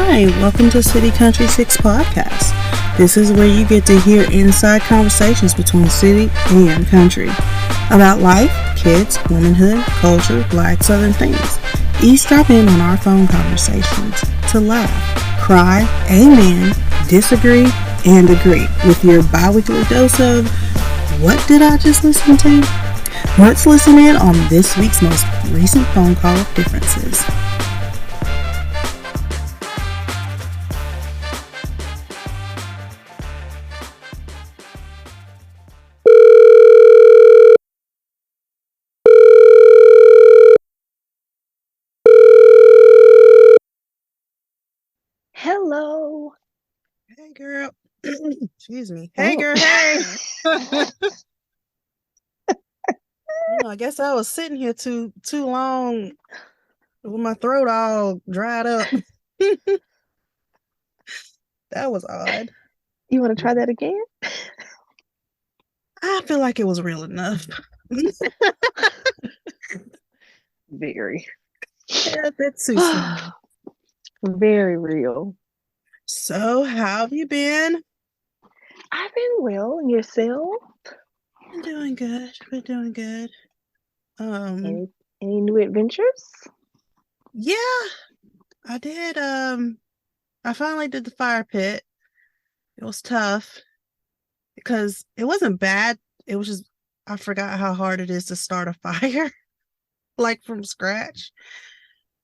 Hi, welcome to City Country 6 Podcast. This is where you get to hear inside conversations between city and country about life, kids, womanhood, culture, black southern things. Eavesdrop in on our phone conversations to laugh, cry, amen, disagree, and agree with your bi-weekly dose of what did I just listen to? Let's listen in on this week's most recent phone call of differences. Hello. Hey, girl. Excuse me. Hey, girl. Hey. I guess I was sitting here too long with my throat all dried up. That was odd. You want to try that again? I feel like it was real enough. Very. Yeah, that suits me. Very real. So, how have you been? I've been well. And yourself? Been doing good. Any new adventures? Yeah, I did. I finally did the fire pit. It was tough because it wasn't bad. It was just I forgot how hard it is to start a fire, like from scratch.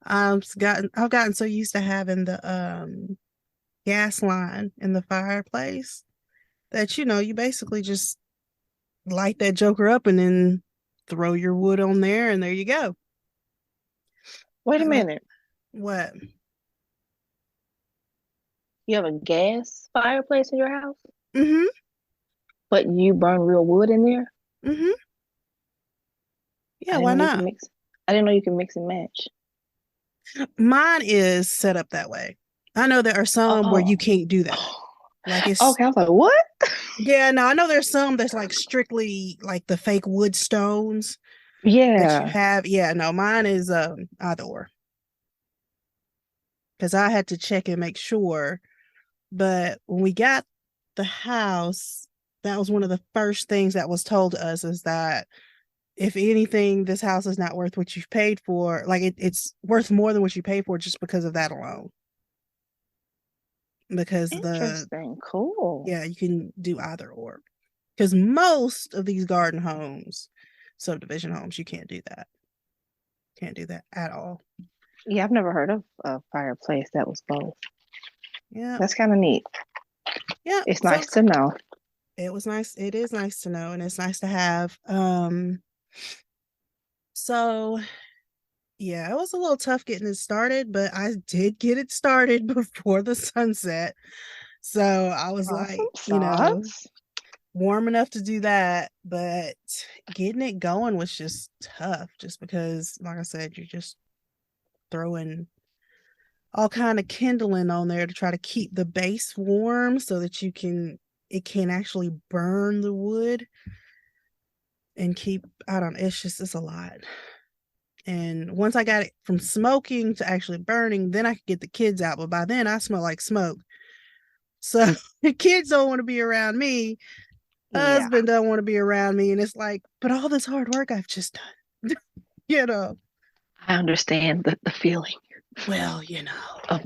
I've gotten so used to having the gas line in the fireplace that you basically just light that joker up and then throw your wood on there and there you go. Wait a minute. What? You have a gas fireplace in your house? Mm-hmm. But you burn real wood in there? Mm-hmm. Yeah, I why didn't know you not? can mix. I didn't know you can mix and match. Mine is set up that way. I know there are some where you can't do that. Like it's okay. I was like, what? Yeah, no, I know there's some that's like strictly like the fake wood stones that you Yeah. have. Yeah, no, mine is either or. Because I had to check and make sure. But when we got the house, that was one of the first things that was told to us is that if anything, this house is not worth what you've paid for. Like it's worth more than what you paid for just because of that alone. Because Interesting. Cool. Yeah, you can do either or. Because most of these garden homes, subdivision homes, you can't do that. Can't do that at all. Yeah, I've never heard of a fireplace that was both. Yeah. That's kind of neat. Yeah. It's nice to know. It was nice. It is nice to know, and it's nice to have. So yeah, it was a little tough getting it started, but I did get it started before the sunset. So I was Awesome like, sauce. warm enough to do that, but getting it going was just tough just because, like I said, you're just throwing all kind of kindling on there to try to keep the base warm so that it can actually burn the wood and keep, I don't know, it's a lot. And once I got it from smoking to actually burning, then I could get the kids out. But by then I smell like smoke. So the kids don't want to be around me. Husband don't want to be around me. And it's like, but all this hard work I've just done. I understand the feeling. Well, of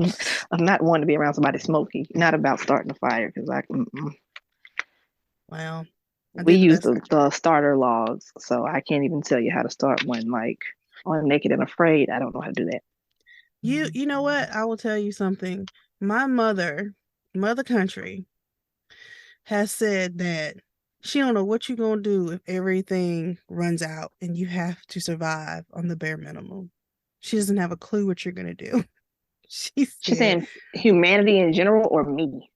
not wanting to be around somebody smoky. Not about starting a fire because well, we use the starter logs, so I can't even tell you how to start one. Like on Naked and Afraid, I don't know how to do that. You know what? I will tell you something. My mother country, has said that she don't know what you're gonna do if everything runs out and you have to survive on the bare minimum. She doesn't have a clue what you're gonna do. She's saying humanity in general or me?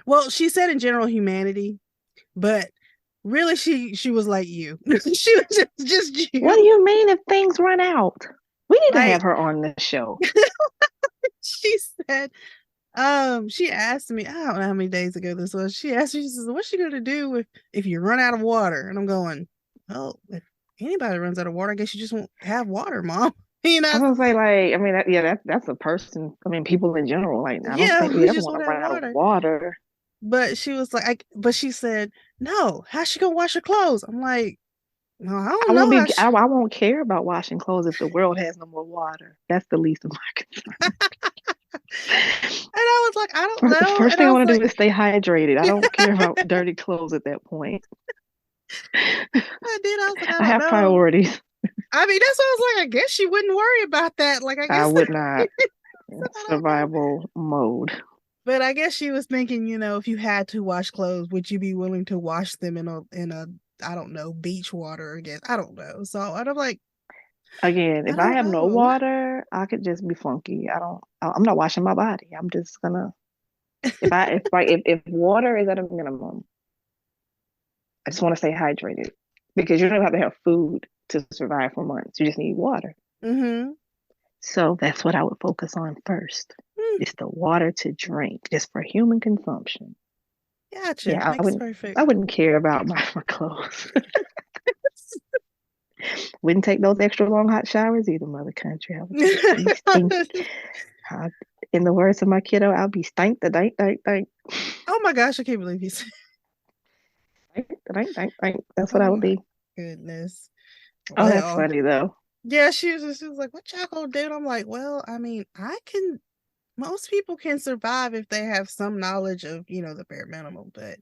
Well, she said in general humanity, but really she was like you. She was just you. What do you mean if things run out? We need to have her on the show. She said, she asked me, I don't know how many days ago this was. She asked me, she says, what's she gonna do if you run out of water? And I'm going, well, if anybody runs out of water, I guess you just won't have water, Mom. You know, I was gonna say, like, I mean, yeah, that's a person. I mean, people in general. Like, I don't yeah, think we we ever just want want to to have run out of water. water. But she was like, but she said, no, how's she gonna wash her clothes? I'm like, no, I don't know how she. I won't care about washing clothes if the world has no more water. That's the least of my concern. And I was like, I don't know. First And thing I I was want to like, do is stay hydrated. I don't care about dirty clothes at that point. I was like, I I don't have know. priorities. I mean, that's what I was like. I guess she wouldn't worry about that. Like, I I guess would not. I don't know. Survival mode. But I guess she was thinking, if you had to wash clothes, would you be willing to wash them in a I don't know, beach water again? I don't know. So and I'm like, Again, I if I don't have no know. water, I could just be funky. I'm not washing my body. I'm just gonna if water is at a minimum, I just want to stay hydrated because you don't have to have food to survive for months. You just need water. Mm-hmm. So that's what I would focus on first. Hmm. It's the water to drink, just for human consumption. Gotcha. Yeah, Makes perfect. I wouldn't care about my clothes. Wouldn't take those extra long hot showers either, mother country. I would just be stink. I, in the words of my kiddo, I'll be stank the dank dank dank. Oh my gosh, I can't believe you said. Dank, dank, dank, dank. That's what I Oh would my be. goodness. Oh, that's Well, funny though. yeah, she was like, "What y'all gonna do?" And I'm like, "Well, I mean, I can. Most people can survive if they have some knowledge of, the bare minimum. But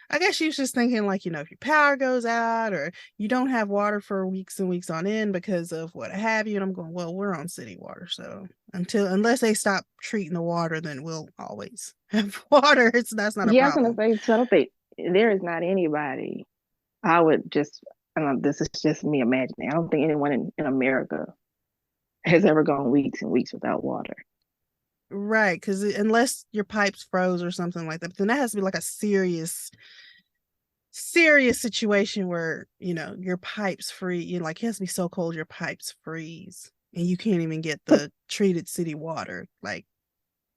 I guess she was just thinking, like, if your power goes out or you don't have water for weeks and weeks on end because of what have you." And I'm going, "Well, we're on city water, so unless they stop treating the water, then we'll always have water. That's not a Yeah, I was gonna problem." say, so I don't think there is not anybody. I would just, I don't know, this is just me imagining. I don't think anyone in America has ever gone weeks and weeks without water. Right, because unless your pipes froze or something like that, then that has to be like a serious, serious situation where your pipes freeze. Like it has to be so cold your pipes freeze, and you can't even get But the treated city water. Like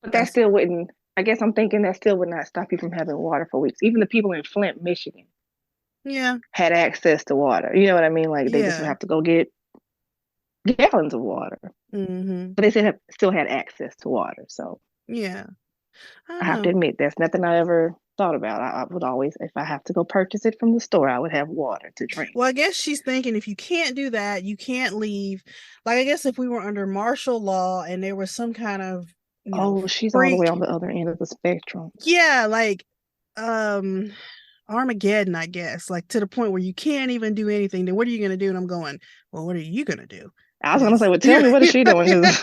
but that that's still wouldn't. I guess I'm thinking that still would not stop you from having water for weeks. Even the people in Flint, Michigan, yeah, had access to water. You know what I mean? Like they just would yeah, have to go get gallons of water, mm-hmm, but they still had access to water. So yeah. I I don't have to know. admit, that's nothing I ever thought about. I would always, if I have to go purchase it from the store, I would have water to drink. Well, I guess she's thinking if you can't do that, you can't leave. Like I guess if we were under martial law and there was some kind of Oh, she's all the way freak, on the other end of the spectrum. yeah, like um Armageddon, I guess, like to the point where you can't even do anything. Then what are you going to do? And I'm going, well, what are you going to do? I was gonna say, Because well, tell you, me, what is she doing? 'Cause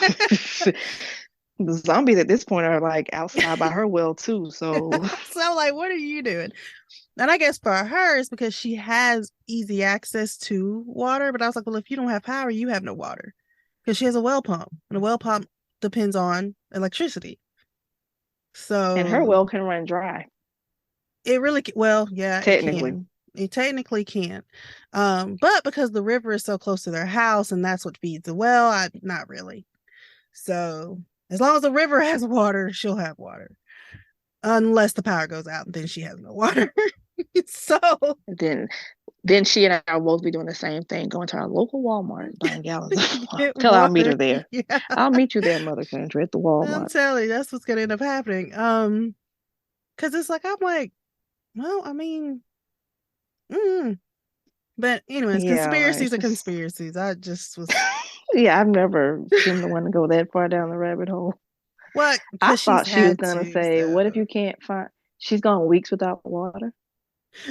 the zombies at this point are like outside by her well too. So so like, what are you doing? And I guess for her, it's because she has easy access to water. But I was like, well, if you don't have power, you have no water because she has a well pump, and a well pump depends on electricity. and her So well can run dry, it really, well, yeah, it technically. can. It technically can. But because the river is so close to their house and that's what feeds the well, not really. So as long as the river has water, she'll have water. Unless the power goes out, then she has no water. So Then then she and I will both be doing the same thing, going to our local Walmart, buying gallons of water. get Tell her I'll meet water. her there. Yeah. I'll meet you there, Mother Country, at the I'm Walmart. telling you, that's what's gonna end up happening. Because it's like I'm like, well, I mean, mm. But anyways, Yeah, like conspiracies are just conspiracies. I just was yeah, I've never been the one to go that far down the rabbit hole. what I because she's thought she was had gonna to, say, what if so you can't find she's gone weeks without water?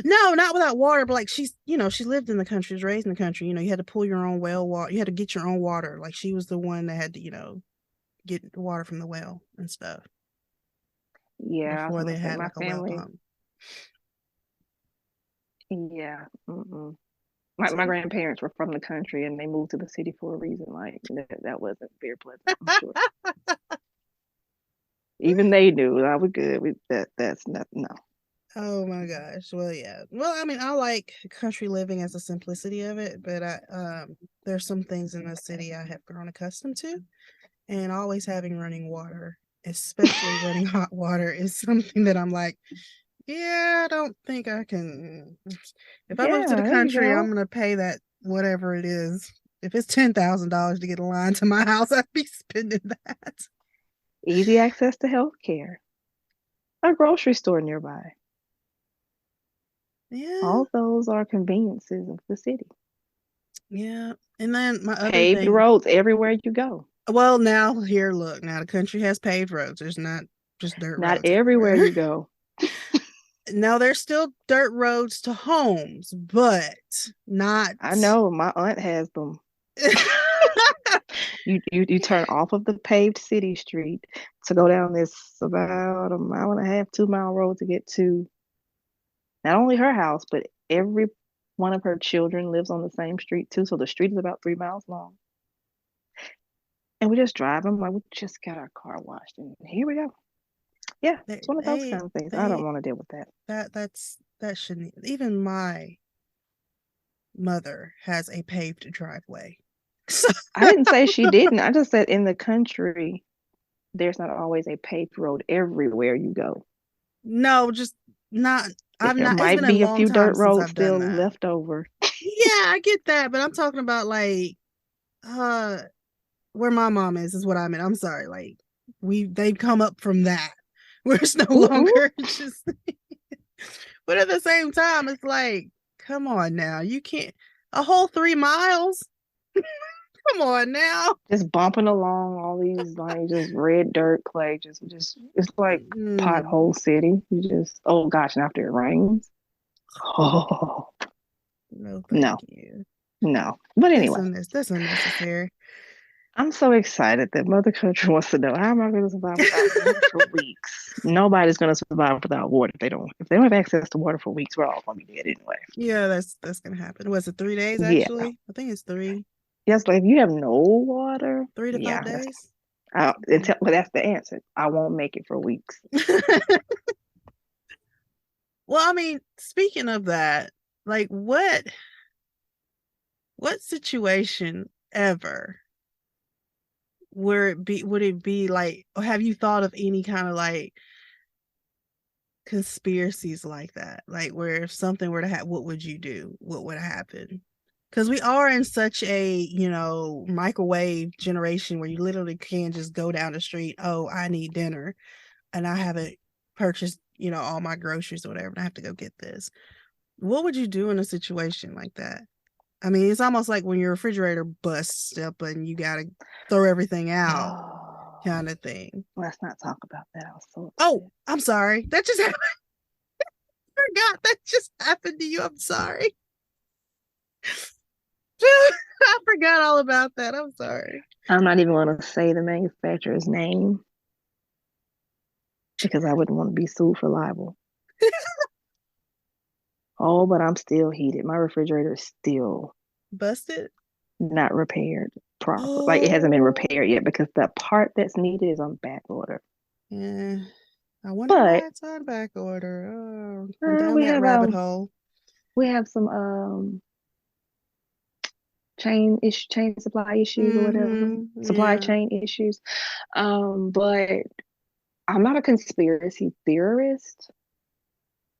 no, not without water, but like she lived in the country, was raised in the country. You had to pull your own well water, you had to get your own water. Like she was the one that had to, get the water from the well and stuff Yeah, I was before gonna they say had my like a well family. pump. Yeah. Mm-mm. So My grandparents were from the country and they moved to the city for a reason. Like that wasn't very pleasant, I'm sure. Even they knew I was good with that. That's not no. oh my gosh. Well, yeah. Well, I mean, I like country living as the simplicity of it, but there's some things in the city I have grown accustomed to, and always having running water, especially running hot water, is something that I'm like, yeah, I don't think I can. If I move to the Yeah, there you country, I'm go. gonna pay that whatever it is. If it's $10,000 to get a line to my house, I'd be spending that. Easy access to health care, a grocery store nearby. Yeah, All those are conveniences of the city. yeah. And then my other Paved thing, roads everywhere you go. well, now here, look, now the country has paved roads. There's not just dirt Not roads everywhere everywhere. you go. Now there's still dirt roads to homes, but not. I know my aunt has them. You turn off of the paved city street to go down this about a mile and a half, 2 mile road to get to not only her house, but every one of her children lives on the same street too. So the street is about 3 miles long. And we just drive. I'm like, we just got our car washed, and here we go. Yeah, they it's one of those they kind of things. I don't they want to deal with that. that shouldn't even my mother has a paved driveway. So I didn't say she didn't. I just said in the country, there's not always a paved road everywhere you go. no, just not. I've There not. It's might been a be a long few time dirt since roads I've done still that. left over. Yeah, I get that, but I'm talking about like uh where my mom is what I meant. I'm sorry, like they've come up from that where it's no Ooh, ooh. longer just. But at the same time, it's like, come on now, you can't a whole 3 miles. Come on now. Just bumping along all these like just red dirt clay, just it's like Mm, pothole city. You just oh gosh, and after it rains, oh no, thank no, you. no. But anyway, That's unnecessary. I'm so excited that Mother Country wants to know how am I going to survive without water for weeks? Nobody's going to survive without water if they don't have access to water for weeks. We're all going to be dead anyway. Yeah, that's gonna happen. Was it 3 days Yeah. actually? I think it's Yes, like if you have no water, 3 to 5 yeah, days. well, that's the answer. I won't make it for weeks. Well, I mean, speaking of that, like what situation ever would it be like, or have you thought of any kind of like conspiracies like that? Like where if something were to happen, what would you do? What would happen? Because we are in such a, microwave generation where you literally can just go down the street, oh, I need dinner and I haven't purchased, all my groceries or whatever, and I have to go get this. What would you do in a situation like that? I mean, it's almost like when your refrigerator busts up and you got to throw everything out Oh, kind of thing. let's not talk about that. I was so upset. Oh, I'm sorry. That just happened. I forgot that just happened to you. I'm sorry. I forgot all about that. I'm sorry. I'm not even going to say the manufacturer's name because I wouldn't want to be sued for libel. Oh, but I'm still heated. My refrigerator is still Busted. not repaired properly. Like it hasn't been Oh, repaired yet because the part that's needed is on back order. yeah. I wonder But why it's on back order. Oh, I'm down we that have rabbit hole. some chain supply issues or whatever, supply Yeah. chain issues. But I'm not a conspiracy theorist.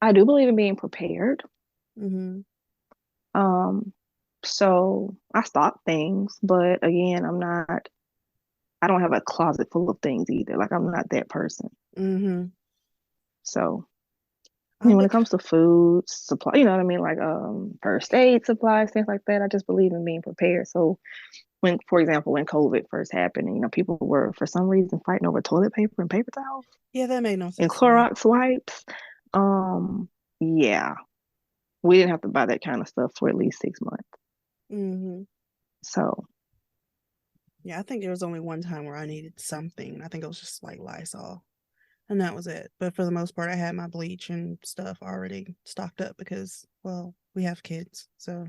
I do believe in being prepared. Hmm. Um, so I stock things, but again, I don't have a closet full of things either. Like I'm not that person. Hmm. So I I mean, when it look. comes to food supply, you know what I mean, like first aid supplies, things like that. I just believe in being prepared. So when, for example, when COVID first happened, and, people were for some reason fighting over toilet paper and paper towels Yeah, that made no and sense to me. Clorox wipes. Yeah, we didn't have to buy that kind of stuff for at least 6 months. Hmm. So Yeah, I think there was only one time where I needed something. I think it was just like Lysol, and that was it. But for the most part, I had my bleach and stuff already stocked up because, well, we have kids, so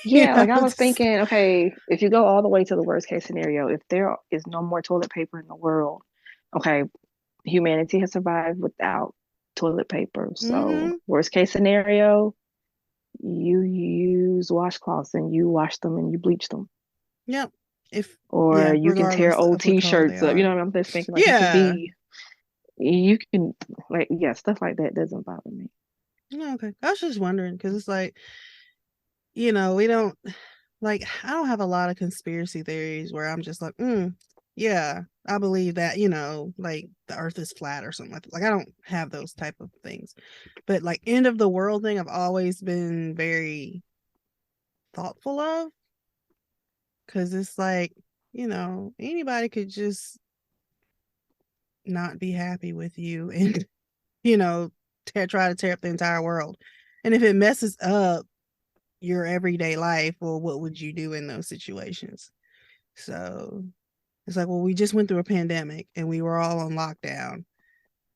yeah, like I was it's thinking, okay, if you go all the way to the worst case scenario, if there is no more toilet paper in the world, okay, humanity has survived without toilet paper. So, mm-hmm. worst case scenario, you use washcloths and you wash them and you bleach them. Yep. If Or Yeah, you can tear regardless old of what color they t-shirts up. You are. know, I'm just thinking like Yeah. you can like yeah, stuff like that doesn't bother me. No, okay. I was just wondering because it's like, we don't. like I don't have a lot of conspiracy theories where I'm just like, yeah, I believe that, like the earth is flat or something like that. Like I don't have those type of things. But like end of the world thing, I've always been very thoughtful of because it's like, anybody could just not be happy with you and, you know, try to tear up the entire world. And if it messes up your everyday life, well, what would you do in those situations? So it's like, well, we just went through a pandemic and we were all on lockdown.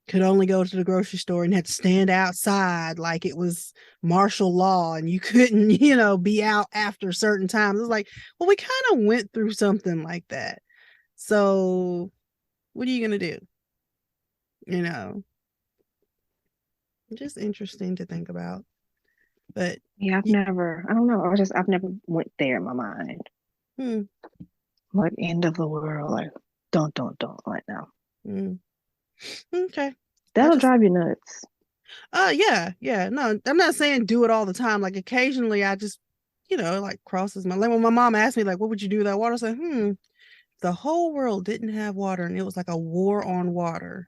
Could only go to the grocery store and had to stand outside like it was martial law and you couldn't, be out after certain times. It's like, well, we kind of went through something like that. So what are you going to do? You know, just interesting to think about. But Yeah, I don't know. I've never went there in my mind. hmm, Like end of the world, like don't right now. hmm, okay. I That'll just drive you nuts. yeah, yeah. No, I'm not saying do it all the time. Like occasionally I just, like crosses my like when my mom asked me, like, what would you do with that water? I said, the whole world didn't have water and it was like a war on water,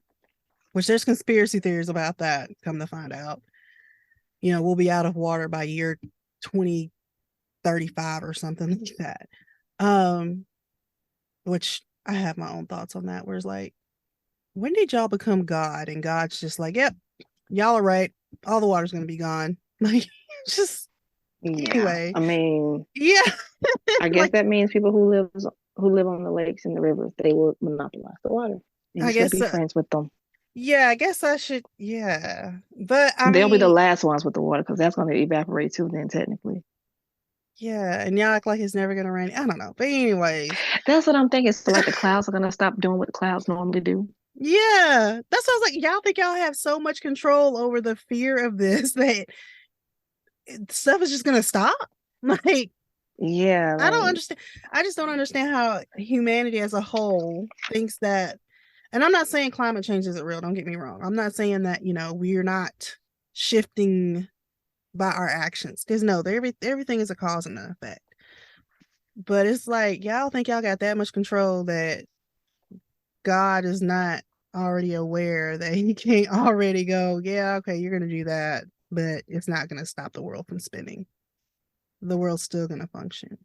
which there's conspiracy theories about that, come to find out. We'll be out of water by year 2035 or something like that. Um, which I have my own thoughts on that, where it's like, when did y'all become God? And God's just like, yep, y'all are right. All the water's gonna be gone. Like, just Yeah, anyway. I mean, Yeah. I guess Like, that means people who live on the lakes and the rivers, they will monopolize the water, and you I should guess be friends with them. yeah, I guess I should, yeah. But I They'll be the mean, last ones with the water because that's going to evaporate too. Then technically, yeah, and y'all act like it's never gonna rain. I don't know. But anyways, that's what I'm thinking. So like the clouds are going to stop doing what the clouds normally do. yeah. That's what I was like. Y'all think y'all have so much control over the fear of this that stuff is just gonna stop? Like, Yeah, I don't like understand. I just don't understand how humanity as a whole thinks that. And I'm not saying climate change isn't real. Don't get me wrong. I'm not saying that, we're not shifting by our actions. Because no, everything is a cause and an effect. But it's like y'all think y'all got that much control that God is not already aware that he can't already go, yeah, okay, you're gonna do that, but it's not gonna stop the world from spinning. The world's still gonna function.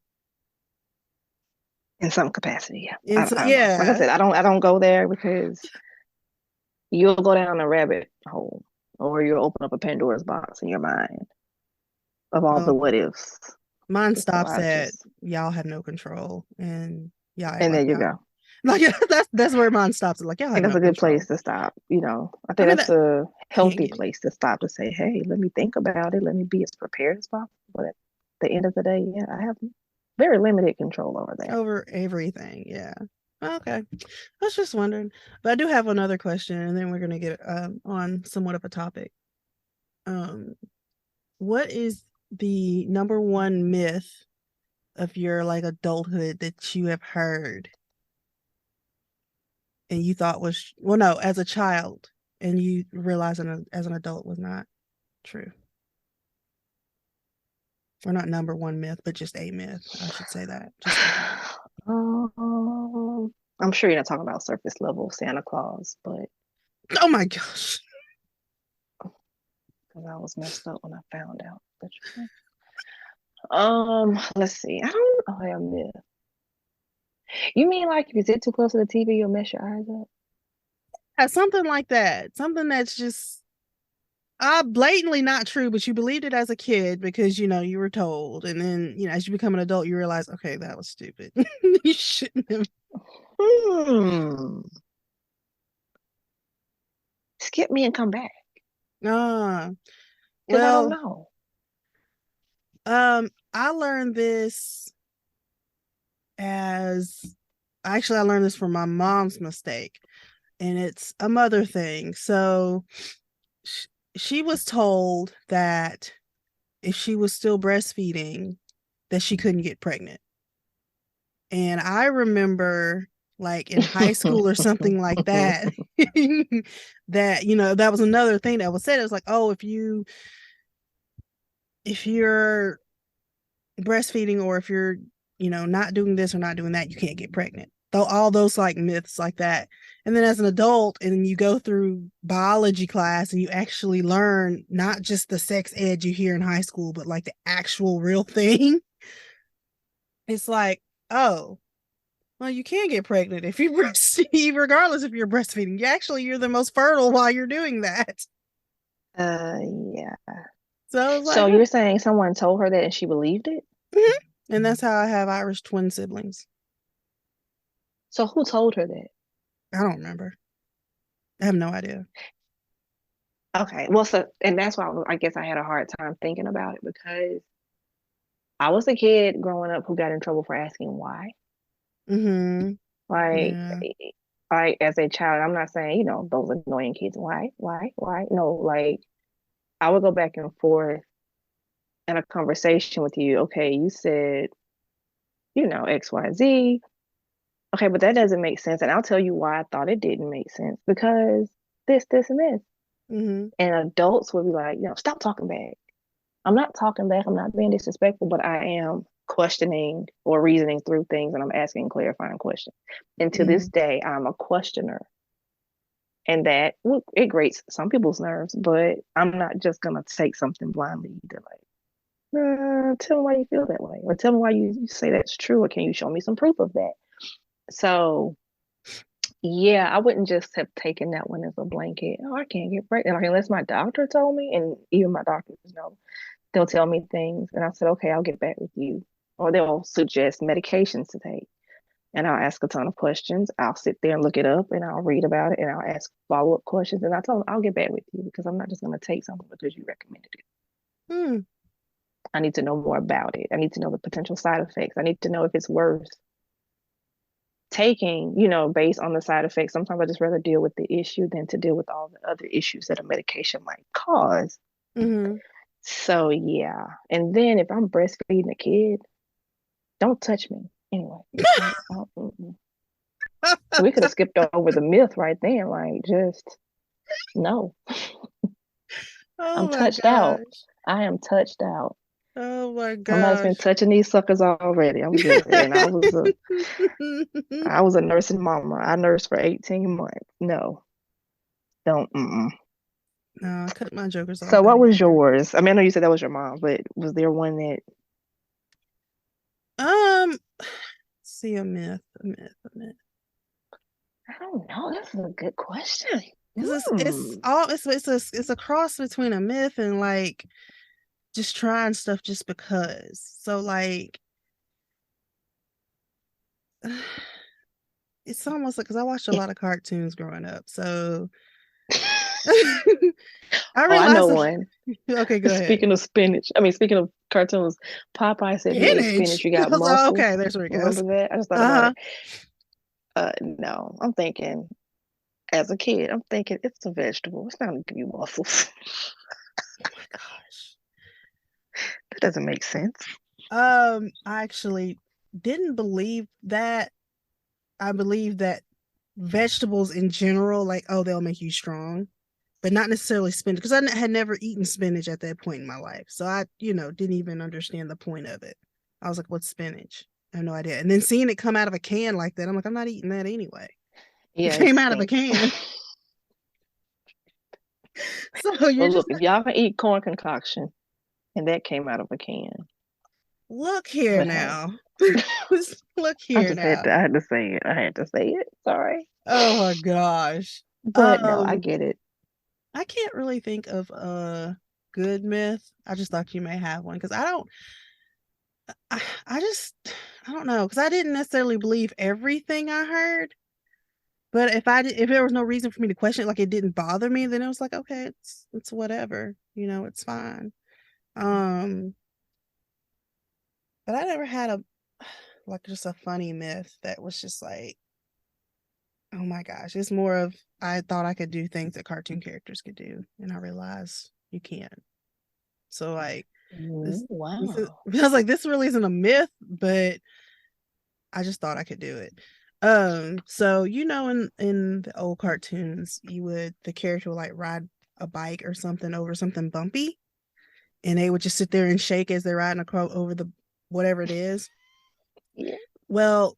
in some capacity. Yeah, And so I don't know. Like I yeah, said, I don't go there because you'll go down a rabbit hole, or you'll open up a Pandora's box in your mind of all well, the what ifs. mine So stops I at just y'all have no control and y'all act and like there you y'all go. like that's where mine stops. Like y'all I have think no that's a good control. place to stop. You know, I I think mean that's that a can't healthy get place to stop to say, hey, let me think about it. Let me be as prepared as possible. But at the end of the day, yeah, I have very limited control over that. over everything. Yeah. Okay. I was just wondering. But I do have another question and then we're gonna get on somewhat of a topic. Um what is the number one myth of your like adulthood that you have heard and you thought was well no as a child and you realize as an adult was not true, or not number one myth but just a myth, I should say that, just a myth. I'm sure you're not talking about surface level Santa Claus, but Oh my gosh. because I was messed up when I found out the truth. Let's see. I don't know. I myth. You mean like if you sit too close to the TV, you'll mess your eyes up? Something like that, something that's just blatantly not true, but you believed it as a kid because you were told, and then as you become an adult you realize, okay, that was stupid. You shouldn't have. Hmm. Skip me and come back Ah, because I don't well, know. I learned this as actually I learned this from my mom's mistake, and it's a mother thing. So sh- she was told that if she was still breastfeeding that she couldn't get pregnant. And I remember like in high school or something like that, that, that was another thing that was said. It was like, oh, if you're breastfeeding, or if you're, not doing this or not doing that, you can't get pregnant. Though all those like myths like that. And then as an adult, and you go through biology class and you actually learn not just the sex ed you hear in high school, but like the actual real thing. It's like, oh, well, you can get pregnant if you breastfeed, regardless if you're breastfeeding. You're the most fertile while you're doing that. Yeah. So I was So like, you're saying someone told her that and she believed it? mhm. And that's how I have Irish twin siblings. So who told her that? I don't remember. I have no idea. Okay. Well, so and that's why I guess I had a hard time thinking about it because I was a kid growing up who got in trouble for asking why. Mm-hmm. Like, Yeah. I as a child, I'm not saying, those annoying kids, why? No, like I would go back and forth in a conversation with you. Okay, you said, XYZ. Okay, but that doesn't make sense. And I'll tell you why I thought it didn't make sense. Because this, and this. Mm-hmm. And adults would be like, stop talking back. I'm not talking back. I'm not being disrespectful, but I am questioning or reasoning through things and I'm asking clarifying questions. And to Mm-hmm. this day, I'm a questioner. And that, well, it grates some people's nerves, but I'm not just going to take something blindly either. Like, tell me why you feel that way, or tell me why you say that's true, or can you show me some proof of that? So, yeah, I wouldn't just have taken that one as a blanket. Oh, I can't get pregnant. Like, unless my doctor told me, and even my doctors know, they'll tell me things. And I said, okay, I'll get back with you. Or they'll suggest medications to take. And I'll ask a ton of questions. I'll sit there and look it up and I'll read about it and I'll ask follow-up questions. And I told them, I'll get back with you because I'm not just going to take something because you recommended it. Mm. I need to know more about it. I need to know the potential side effects. I need to know if it's worth taking, based on the side effects. Sometimes I just rather deal with the issue than to deal with all the other issues that a medication might cause. Mm-hmm. So yeah. And then if I'm breastfeeding a kid, don't touch me. Anyway. We could have skipped over the myth right there. Like, just no. Oh I'm my touched out. gosh. I am touched out. Oh my Somebody's been gosh. touching these suckers already. I'm good. And I was a nursing mama. I nursed for 18 months. No, don't. Mm-mm. No, I cut my jokers off So at what a was year. yours? I mean, I know you said that was your mom, but was there one that See, a myth, a myth, a myth. I don't know? That's a good question. Because it's Hmm. all it's a cross between a myth and like just trying stuff just because. So like it's almost like because I watched a lot of cartoons growing up. So I Oh, I know realized one. okay, go ahead. Speaking of spinach, speaking of cartoons, Popeye said, if you ate spinach, Spinach. you got So, muscles. okay, there's where it goes. Remember that? I just thought about Uh-huh. it. No, I'm thinking as a kid, I'm thinking it's a vegetable. It's not gonna give you muscles. Oh my gosh. That doesn't make sense. I actually didn't believe that. I believe that vegetables in general, like, oh, they'll make you strong, but not necessarily spinach, because had never eaten spinach at that point in my life. So I, didn't even understand the point of it. I was like, what's spinach? I have no idea. And then seeing it come out of a can like that, I'm like, I'm not eating that anyway. It Yeah, it came out of a stinks. can. So you're Well, just look, if y'all can eat corn concoction, and that came out of a can, look here but hey, now. Look I here just had now. to. I had to say it. I had to say it. Sorry, Oh my gosh. but no, I Um, get it. I can't really think of a good myth. I just thought you may have one because I just I don't know because I didn't necessarily believe everything I heard. But if there was no reason for me to question it, like it didn't bother me, then it was like, okay, it's whatever, it's fine. Um, but I never had a like just a funny myth that was just like, oh my gosh, it's more of I thought I could do things that cartoon characters could do, and I realized you can't. So like this is Wow. I was like, this really isn't a myth, but I just thought I could do it. So in the old cartoons, the character would like ride a bike or something over something bumpy, and they would just sit there and shake as they're riding across over the whatever it is. Yeah. Well,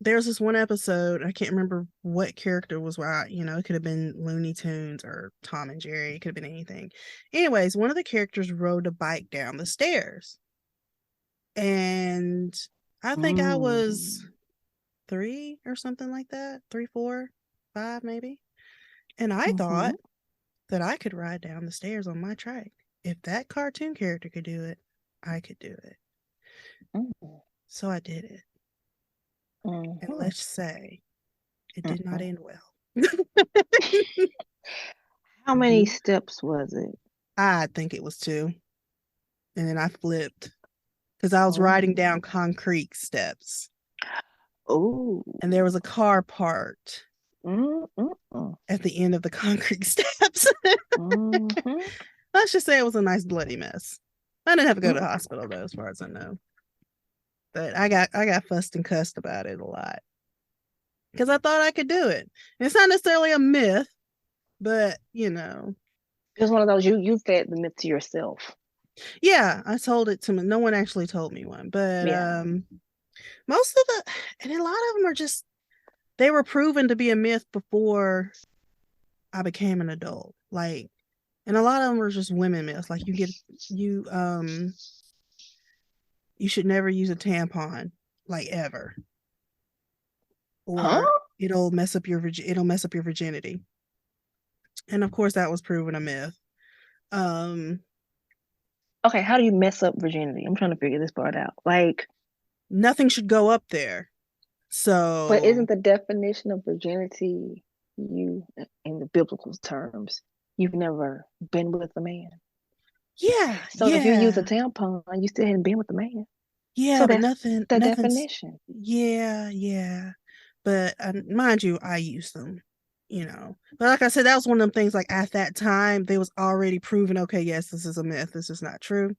there's this one episode, I can't remember what character was right, it could have been Looney Tunes or Tom and Jerry, it could have been anything. Anyways, one of the characters rode a bike down the stairs. And I think I was Mm. 3 or something like that, 3, 4, 5 maybe. And I Mm-hmm. thought that I could ride down the stairs on my trike. If that cartoon character could do it, I could do it. Mm-hmm. So I did it. And Mm-hmm. let's say it did not Mm-hmm. end well. How many steps was it? I think it was 2. And then I flipped because I was Oh. riding down concrete steps Oh. and there was a car parked Mm-mm. at the end of the concrete steps. Mm-hmm. Let's just say it was a nice bloody mess. I didn't have to go to the Mm. hospital though, as far as I know. But I got fussed and cussed about it a lot because I thought I could do it. And it's not necessarily a myth, but It was one of those you fed the myth to yourself. yeah, I told it to me. No one actually told me one, but Yeah. most of the and a lot of them are just they were proven to be a myth before I became an adult. Like, and a lot of them were just women myths. Like you you should never use a tampon, like ever, Huh? or it'll mess up your virginity. And of course, that was proven a myth. Um, Okay, how do you mess up virginity? I'm trying to figure this part out. Like, Nothing should go up there. but So isn't the definition of virginity you in the biblical terms? You've never been with a man. yeah, So if you use a yeah, tampon, you still hadn't been with a man. yeah, So but that's the nothing's definition. yeah, yeah. But mind you, I use them, But like I said, that was one of them things. Like at that time, they was already proven. Okay, yes, this is a myth. This is not true.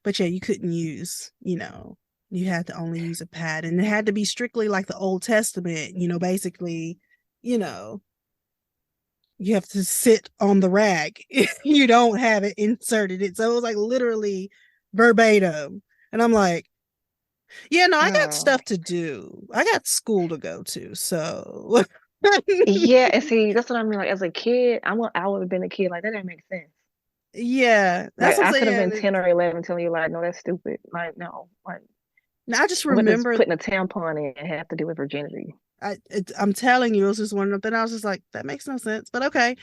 But yeah, you couldn't use, you had to only use a pad, and it had to be strictly like the Old Testament. Basically, you know, you have to sit on the rag. You don't have it inserted. So it was like literally verbatim. And I'm like, yeah, no, I got Oh. stuff to do. I got school to go to. So Yeah, and see, that's what I mean. Like as a kid, I would have been a kid. Like that didn't make sense. yeah, that's Like what I'm I could have been saying. 10 or 11 telling you like, no, that's stupid. Like no, like I just what does remember putting a tampon in have to do with virginity? I'm telling you, it was just one of them. Then I was just like, that makes no sense, but okay,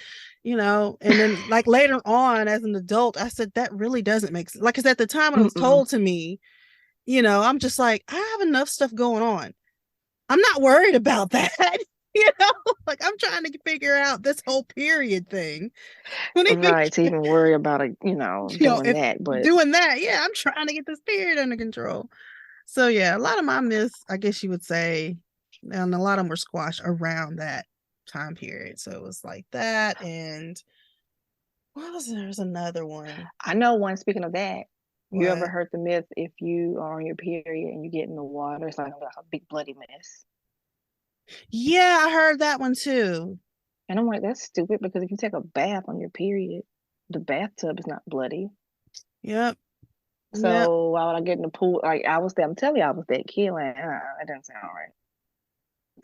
And then like later on, as an adult, I said that really doesn't make sense. Like, cause at the time when it was Mm-mm. told to me, I'm just like, I have enough stuff going on. I'm not worried about that. Like I'm trying to figure out this whole period thing. When even, Right, to even worry about it, doing if that. But doing that, yeah, I'm trying to get this period under control. So yeah, a lot of my myths, I guess you would say, and a lot of them were squashed around that time period. So it was like that, and what was there's another one. I know one. Speaking of that, you ever What? heard the myth if you are on your period and you get in the water, it's like a big bloody mess. Yeah, I heard that one too. And I'm like, that's stupid because if you take a bath on your period, the bathtub is not bloody. Yep. Yep. So why would I get in the pool? Like I'm telling you, I was that kid. Like, that doesn't sound right.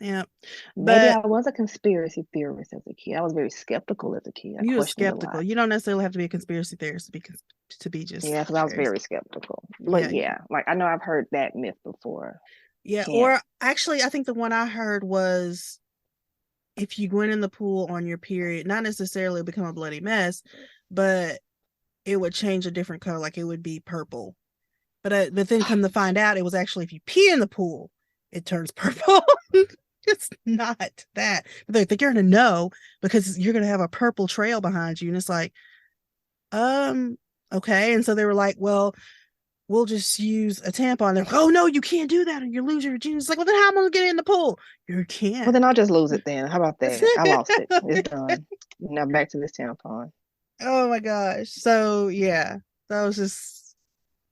Yep. Maybe I But was a conspiracy theorist as a kid. I was very skeptical as a kid. I you were questioned a skeptical. lot. You don't necessarily have to be a conspiracy theorist to be just Yeah, because I was very very skeptical. yeah, But yeah, like I know I've heard that myth before. yeah. Can't. Or actually, I think the one I heard was if you went in the pool on your period, not necessarily become a bloody mess, but it would change a different color, like it would be purple. But then come to find out, it was actually if you pee in the pool, it turns purple. It's not that. But they think you're gonna know because you're gonna have a purple trail behind you, and it's like, um, okay. And so they were like, well, we'll just use a tampon. They're like, oh no, you can't do that, or you lose your virginity. It's like, well, then how am I gonna get in the pool? You Well, can't. then I'll just lose it then. How about that? I lost it. It's done. Now back to this tampon. Oh my gosh. So yeah, that was just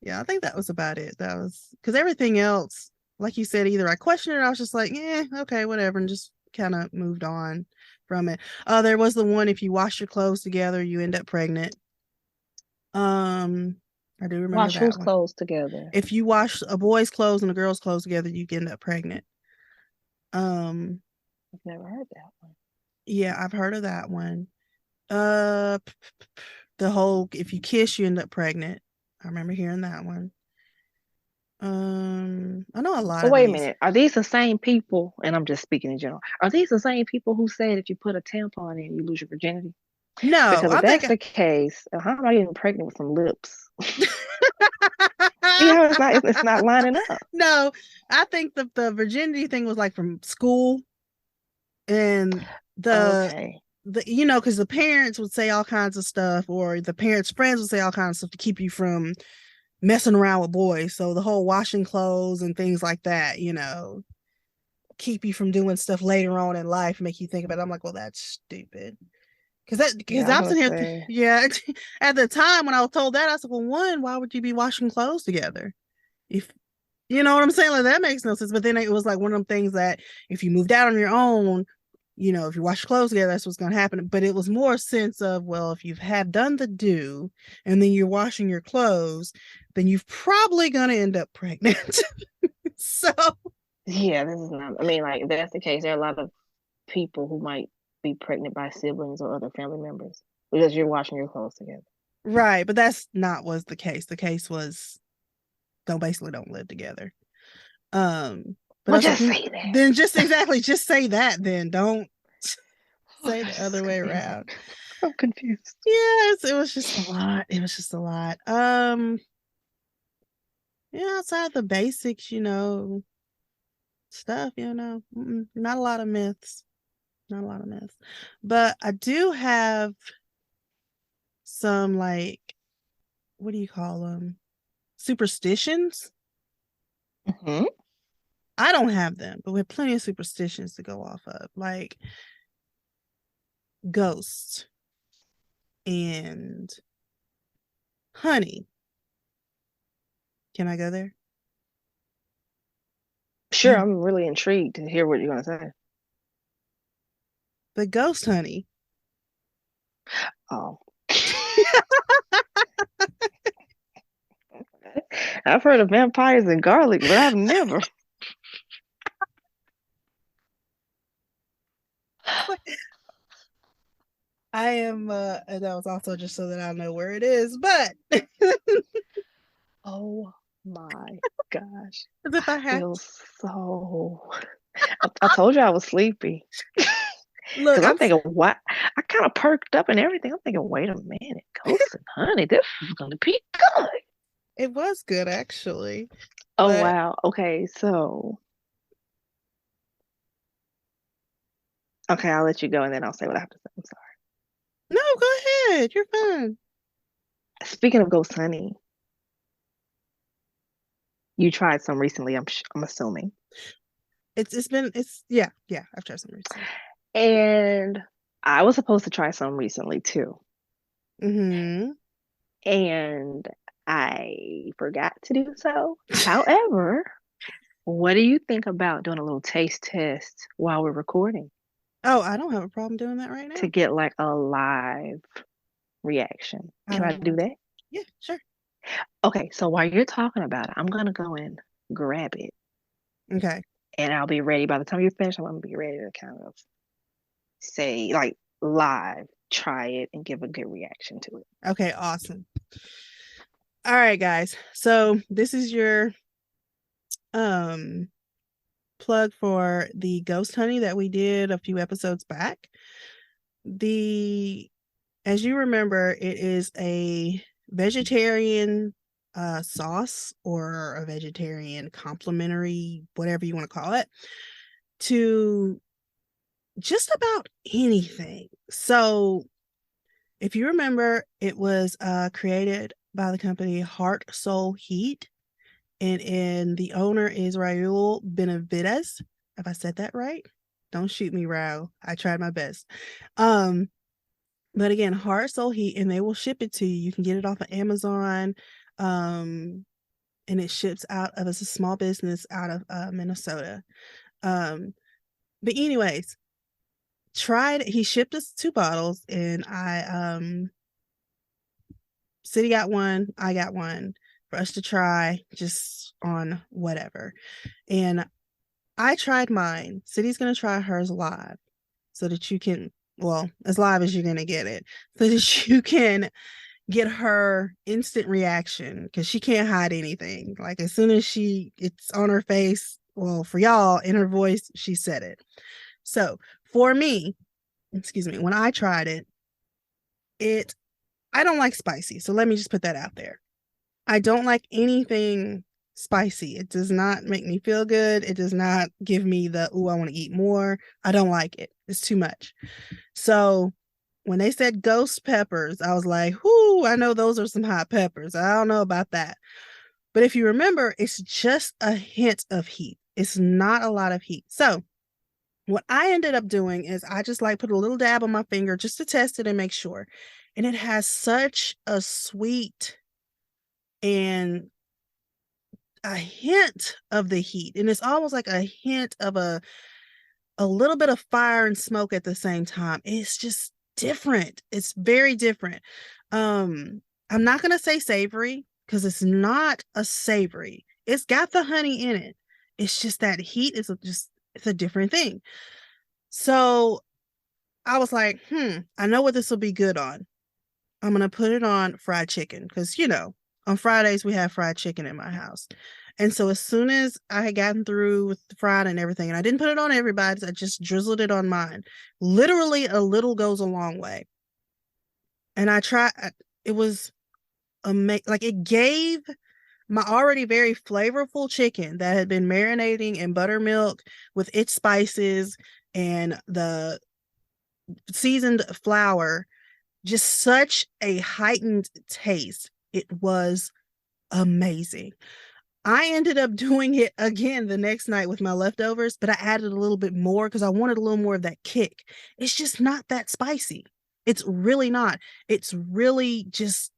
yeah, I think that was about it. That was because everything else, like you said, either I questioned it or I was just like, yeah, okay, whatever, and just kind of moved on from it. There was the one if you wash your clothes together, you end up pregnant. Um, I do remember Wash that whose one. clothes together? If you wash a boy's clothes and a girl's clothes together, you can end up pregnant. Um, I've never heard that one. yeah, I've heard of that one. Uh, the whole if you kiss, you end up pregnant. I remember hearing that one. I know a lot So of wait a these. minute. Are these the same people? And I'm just speaking in general. Are these the same people who said if you put a tampon in, you lose your virginity? No, Because if I that's think. the case, how am I getting pregnant with some lips? See how it's not lining up. No, I think the virginity thing was like from school and the Okay. because the parents would say all kinds of stuff, or the parents' friends would say all kinds of stuff to keep you from messing around with boys. So the whole washing clothes and things like that, keep you from doing stuff later on in life, make you think about it. I'm like, well, that's stupid. Because Yeah, I was I'm gonna sitting here, say. yeah. At the time when I was told that, I said, well, one, why would you be washing clothes together? If you know what I'm saying, like that makes no sense. But then it was like one of them things that if you moved out on your own, if you wash your clothes together, that's what's going to happen. But it was more a sense of, well, if you've had done the do and then you're washing your clothes, then you're probably going to end up pregnant. So, Yeah, this is not. I mean, like if that's the case, there are a lot of people who might be pregnant by siblings or other family members because you're washing your clothes together. right. But that's not was the case. The case was don't live together. But I Well, was like, just say that. then just say that. Then don't Oh, say the this is other way confusing. around. I'm confused. Yes, it was just a lot. It was just a lot. Yeah, outside the basics, stuff, not a lot of myths. Not a lot of myths. But I do have some like what do you call them? Superstitions. Hmm. I don't have them, but we have plenty of superstitions to go off of, like ghosts and honey. Can I go there? Sure, I'm really intrigued to hear what you're gonna say. The ghost honey. Oh, I've heard of vampires and garlic, but I've never. I am and that was also just so that I know where it is, but as Oh my gosh, if I I have feel to. so. I told you I was sleepy Look, because I'm thinking, what? I kind of perked up and everything. I'm thinking, wait a minute, ghosts and honey, this is gonna be good. it was good actually. Oh But wow. Okay, so okay, I'll let you go and then I'll say what I have to say. I'm sorry. no, go ahead. You're fine. Speaking of ghost honey, you tried some recently. I'm assuming, It's yeah, I've tried some recently. and I was supposed to try some recently too, Mm-hmm. and I forgot to do so. However, what do you think about doing a little taste test while we're recording Oh, I don't have a problem doing that right to now. get like a live reaction? I Can I don't do mind. that? Yeah, sure. Okay, so while you're talking about it, I'm gonna go and grab it, Okay. and I'll be ready. By the time you're finished, I'm gonna be ready to kind of say like live, try it, and give a good reaction to it. Okay, awesome. All right, guys. So this is your um plug for the ghost honey that we did a few episodes back. The As you remember, it is a vegetarian sauce or a vegetarian complimentary, whatever you want to call it, to just about anything. So, if you remember, it was created by the company Heart Soul Heat, and the owner is Raul Benavides. Have I said that right? Don't shoot me, Raul. I tried my best. Um, but again, Heart Soul Heat, and they will ship it to you. You can get it off of Amazon. Um, and it ships out of it's a small business out of Minnesota. But anyways, tried he shipped us 2 bottles, and I City got one, I got one for us to try just on whatever. And I tried mine. City's gonna try hers live so that you can, well, as live as you're gonna get it, so that you can get her instant reaction because she can't hide anything. Like as soon as it's on her face, well, for y'all, in her voice, she said it. So for me, excuse me, when I tried it, it I don't like spicy. So let me just put that out there. I don't like anything spicy. It does not make me feel good. It does not give me the, ooh, I want to eat more. I don't like it. It's too much. So when they said ghost peppers, I was like, whoo, I know those are some hot peppers. I don't know about that. But if you remember, it's just a hint of heat. It's not a lot of heat. So what I ended up doing is I just like put a little dab on my finger just to test it and make sure. And it has such a sweet and a hint of the heat. And it's almost like a hint of a little bit of fire and smoke at the same time. It's just different. It's very different. I'm not gonna say savory because it's not a savory. It's got the honey in it. It's just that heat is just it's a different thing. So I was like, I know what this will be good on. I'm gonna put it on fried chicken because on Fridays we have fried chicken in my house. And so as soon as I had gotten through with the fried and everything, and I didn't put it on everybody's, I just drizzled it on mine. Literally, a little goes a long way. And I tried. It was amazing. Like it gave my already very flavorful chicken that had been marinating in buttermilk with its spices and the seasoned flour just such a heightened taste. It was amazing. I ended up doing it again the next night with my leftovers, but I added a little bit more because I wanted a little more of that kick. It's just not that spicy. It's really not. It's really just,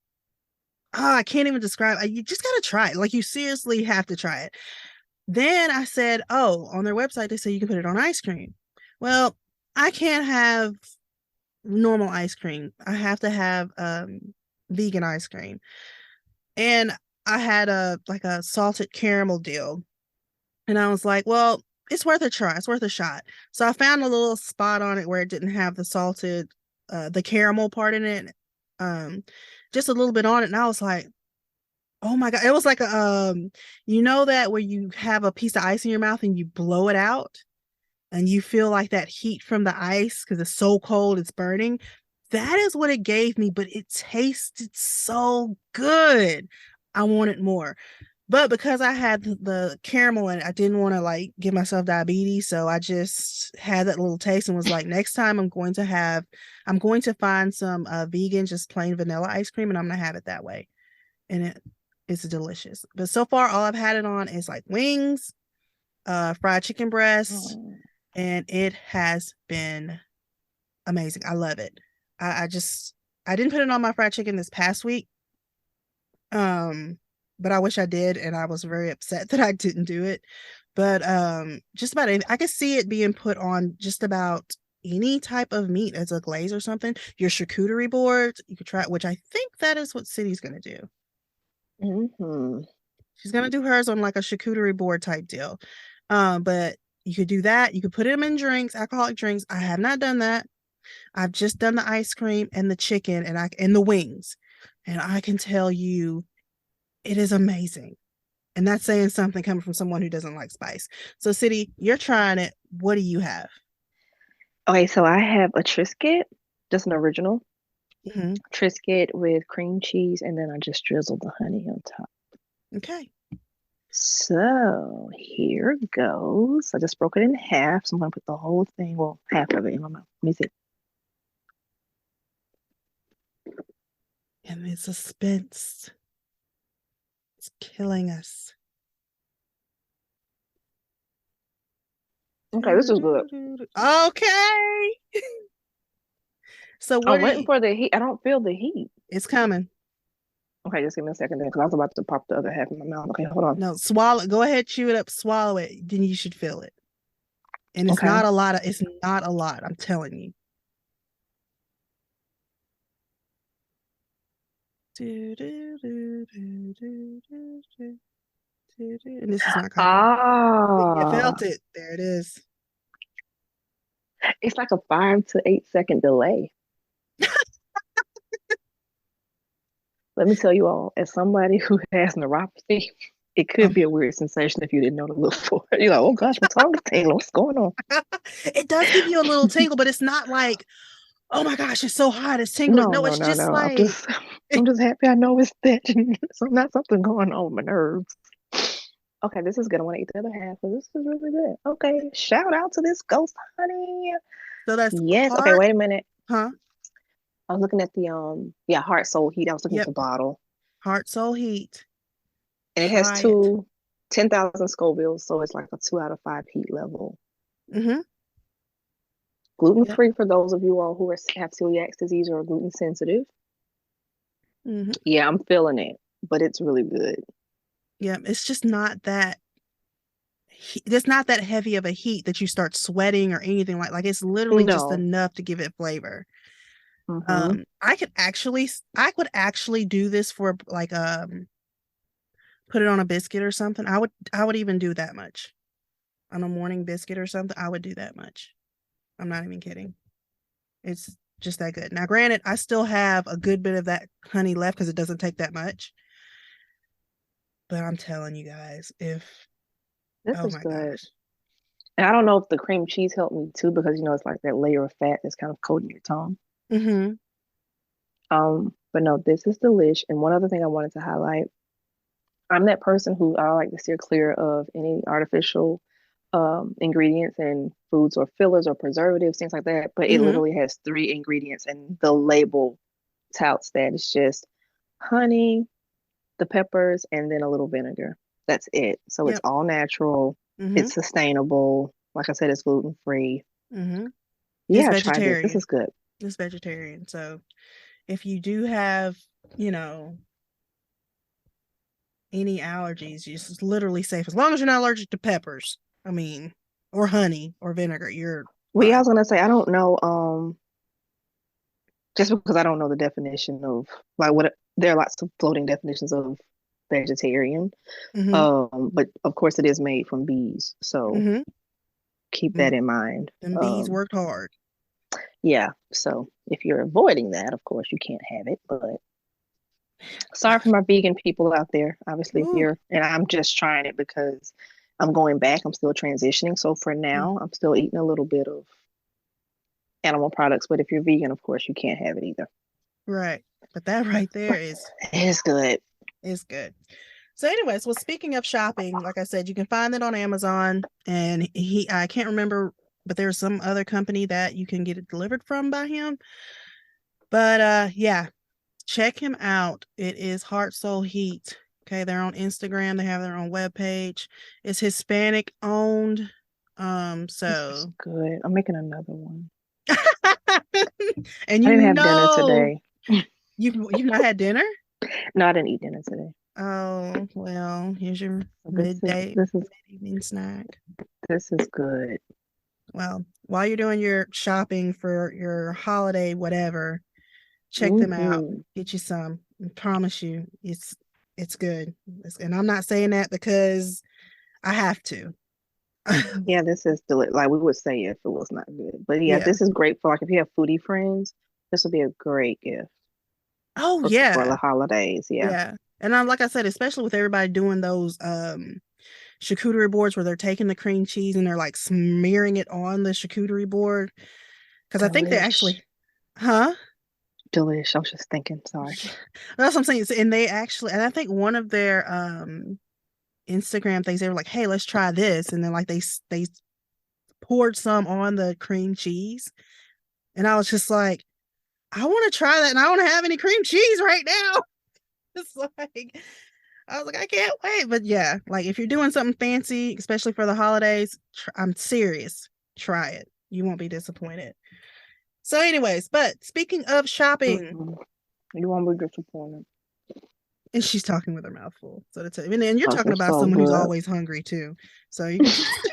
I can't even describe. You just got to try it. Like, you seriously have to try it. Then I said, oh, on their website, they say you can put it on ice cream. Well, I can't have normal ice cream. I have to have vegan ice cream. And I had a salted caramel deal. And I was like, well, it's worth a try. It's worth a shot. So I found a little spot on it where it didn't have the salted the caramel part in it. Just a little bit on it. And I was like, oh my God. It was like a that where you have a piece of ice in your mouth and you blow it out and you feel like that heat from the ice because it's so cold, it's burning. That is what it gave me, but it tasted so good. I wanted more. But because I had the caramel and I didn't want to like give myself diabetes, so I just had that little taste and was like, next time I'm going to find some vegan, just plain vanilla ice cream, and I'm gonna have it that way. And it's delicious. But so far, all I've had it on is like wings, fried chicken breast, Oh. and it has been amazing. I love it. I didn't put it on my fried chicken this past week. But I wish I did, and I was very upset that I didn't do it. But just about I could see it being put on just about any type of meat as a glaze or something. Your charcuterie boards, you could try it, which I think that is what City's gonna do. Mm-hmm. She's gonna do hers on like a charcuterie board type deal. But you could do that. You could put them in drinks, alcoholic drinks. I have not done that. I've just done the ice cream and the chicken and the wings. And I can tell you it is amazing. And that's saying something coming from someone who doesn't like spice. So City, you're trying it. What do you have? Okay, so I have a Triscuit, just an original Mm-hmm. Triscuit with cream cheese, and then I just drizzle the honey on top. Okay. So here goes. I just broke it in half, so I'm gonna put the whole thing, well, half of it in my mouth. Let me see. And the suspense. It's killing us. Okay, this is good. Okay. So what I'm are waiting you? for the heat. I don't feel the heat. It's coming. Okay, just give me a second then, because I was about to pop the other half in my mouth. Okay, hold on. No, swallow. Go ahead, chew it up, swallow it. Then you should feel it. And it's Okay. not a lot of. It's not a lot. I'm telling you. Do, do, do, do, do, do, do, do, do. And this is not copyright. You Ah, felt it. There it is. it's like a 5 to 8 second delay. Let me tell you all, as somebody who has neuropathy, it could Um, be a weird sensation if you didn't know to look for it. You're like, oh gosh, my tongue is tingling. What's going on? it does give you a little tingle, but it's not like, oh my gosh, it's so hot, it's tingling. No, No, no, it's no, just no. like, I'm just happy I know it's that. So not something going on with my nerves. Okay, this is good. I want to eat the other half, but this is really good. Okay, shout out to this ghost honey. so that's Yes. Okay, heart, wait a minute. huh? I was looking at the yeah, heart soul heat. I was looking at Yep. the bottle. Heart, soul, heat. And it has Try it. two 10,000 Scovilles, so it's like a 2 out of 5 heat level. Mm-hmm. Gluten Yep. free for those of you all who have celiac disease or are gluten sensitive. Mm-hmm. Yeah, I'm feeling it, but it's really good. Yep. It's just not that it's not that heavy of a heat that you start sweating or anything like it's literally just No. enough to give it flavor. Mm-hmm. I could actually do this for like put it on a biscuit or something. I would even do that much. On a morning biscuit or something, I would do that much. I'm not even kidding. It's just that good. Now, granted, I still have a good bit of that honey left because it doesn't take that much. But I'm telling you guys, if This oh is my good. gosh. And I don't know if the cream cheese helped me too, because it's like that layer of fat that's kind of coating your tongue. Mm-hmm. But no, this is delish. And one other thing I wanted to highlight, I'm that person who I like to steer clear of any artificial ingredients and foods or fillers or preservatives, things like that. But it Mm-hmm. literally has 3 ingredients, and the label touts that it's just honey, the peppers, and then a little vinegar. That's it. So it's Yep. all natural. Mm-hmm. It's sustainable. Like I said, it's gluten free. Mm-hmm. It's Yeah, try this. This vegetarian. is good. It's vegetarian. So if you do have, you know, any allergies, you just literally safe. As long as you're not allergic to peppers, I mean, or honey or vinegar, you're Well, yeah, I fine. was gonna say I don't know. Just because I don't know the definition of like what there are lots of floating definitions of vegetarian. Mm-hmm. But of course it is made from bees, so Mm-hmm. keep Mm, that in mind. them bees worked hard. Yeah, so if you're avoiding that, of course you can't have it. But sorry for my vegan people out there. Obviously, if Ooh. you're, and I'm just trying it because I'm going back. I'm still transitioning. So for Mm, now, I'm still eating a little bit of animal products. But if you're vegan, of course, you can't have it either. right. But that right there It's good. is good. So, anyways, well, speaking of shopping, like I said, you can find it on Amazon, and I can't remember, but there's some other company that you can get it delivered from by him. But yeah, check him out. It is Heart Soul Heat. Okay, they're on Instagram. They have their own webpage. It's Hispanic owned. This is So good. I'm making another one. and I you didn't have dinner know today. you've not had dinner? No, I didn't eat dinner today. Oh, well, here's your This is midday, this is mid-evening snack. this is good. Well, while you're doing your shopping for your holiday, whatever, check them out. Hmm. Get you some. I promise you, it's good. And I'm not saying that because I have to. Yeah, this is like we would say if it was not good. But yeah, Yeah. this is great for like if you have foodie friends, this will be a great gift Oh for yeah. the holidays. Yeah. Yeah. And I'm like I said, especially with everybody doing those charcuterie boards where they're taking the cream cheese and they're like smearing it on the charcuterie board. Because I think they Delish. actually, huh? Delish. I was just thinking, sorry. Yeah. That's what I'm saying. And they actually, and I think one of their Instagram things, they were like, "Hey, let's try this," and then like they poured some on the cream cheese, and I was just like, "I want to try that, and I don't have any cream cheese right now." It's like I was like, I can't wait. But yeah, like if you're doing something fancy, especially for the holidays, I'm serious. Try it. You won't be disappointed. So, anyways, but speaking of shopping, Mm-mm. You won't be disappointed. and she's talking with her mouth full. So to tell you, and then you're Those talking are about so someone who's good. always hungry too. So you can just.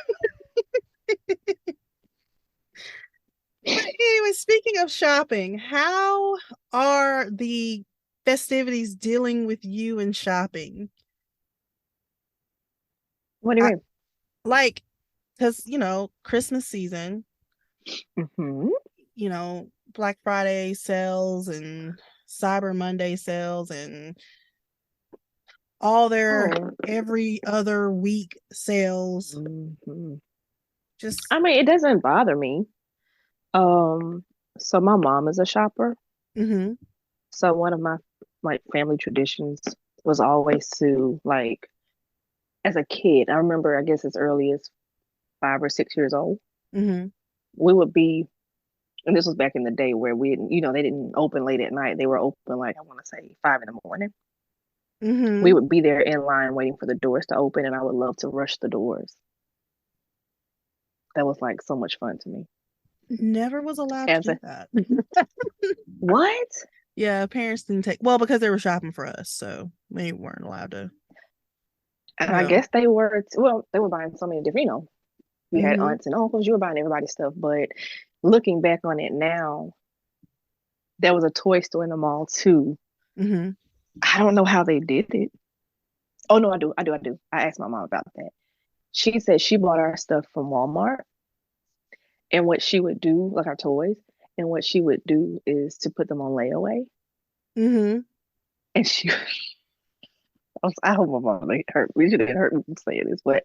But anyway, speaking of shopping, how are the festivities dealing with you and shopping. What do you I mean? like because Christmas season, Hmm. Black Friday sales and Cyber Monday sales and all their Oh. every other week sales. Hmm. Just I mean, it doesn't bother me. Um, so my mom is a shopper. mm-hmm, So one of my like family traditions was always to like as a kid, I remember I guess as early as 5 or 6 years old, mm-hmm, we would be, and this was back in the day where we didn't, they didn't open late at night. They were open like I want to say 5 in the morning. We mm-hmm. would be there in line waiting for the doors to open, and I would love to rush the doors. That was like so much fun to me. Never was allowed to As do a that. what? Yeah, parents didn't take well because they were shopping for us, so they weren't allowed to. And I Well, guess they were, well, they were buying so many different, we had mm-hmm, aunts and uncles, you were buying everybody's stuff. But looking back on it now, there was a toy store in the mall too. mm-hmm, I don't know how they did it. Oh no, I do. I asked my mom about that. She said she bought our stuff from Walmart, and what she would do, like our toys, and what she would do is to put them on layaway. mm-hmm. And I hope my mom ain't hurt. We should have hurt me from saying this, but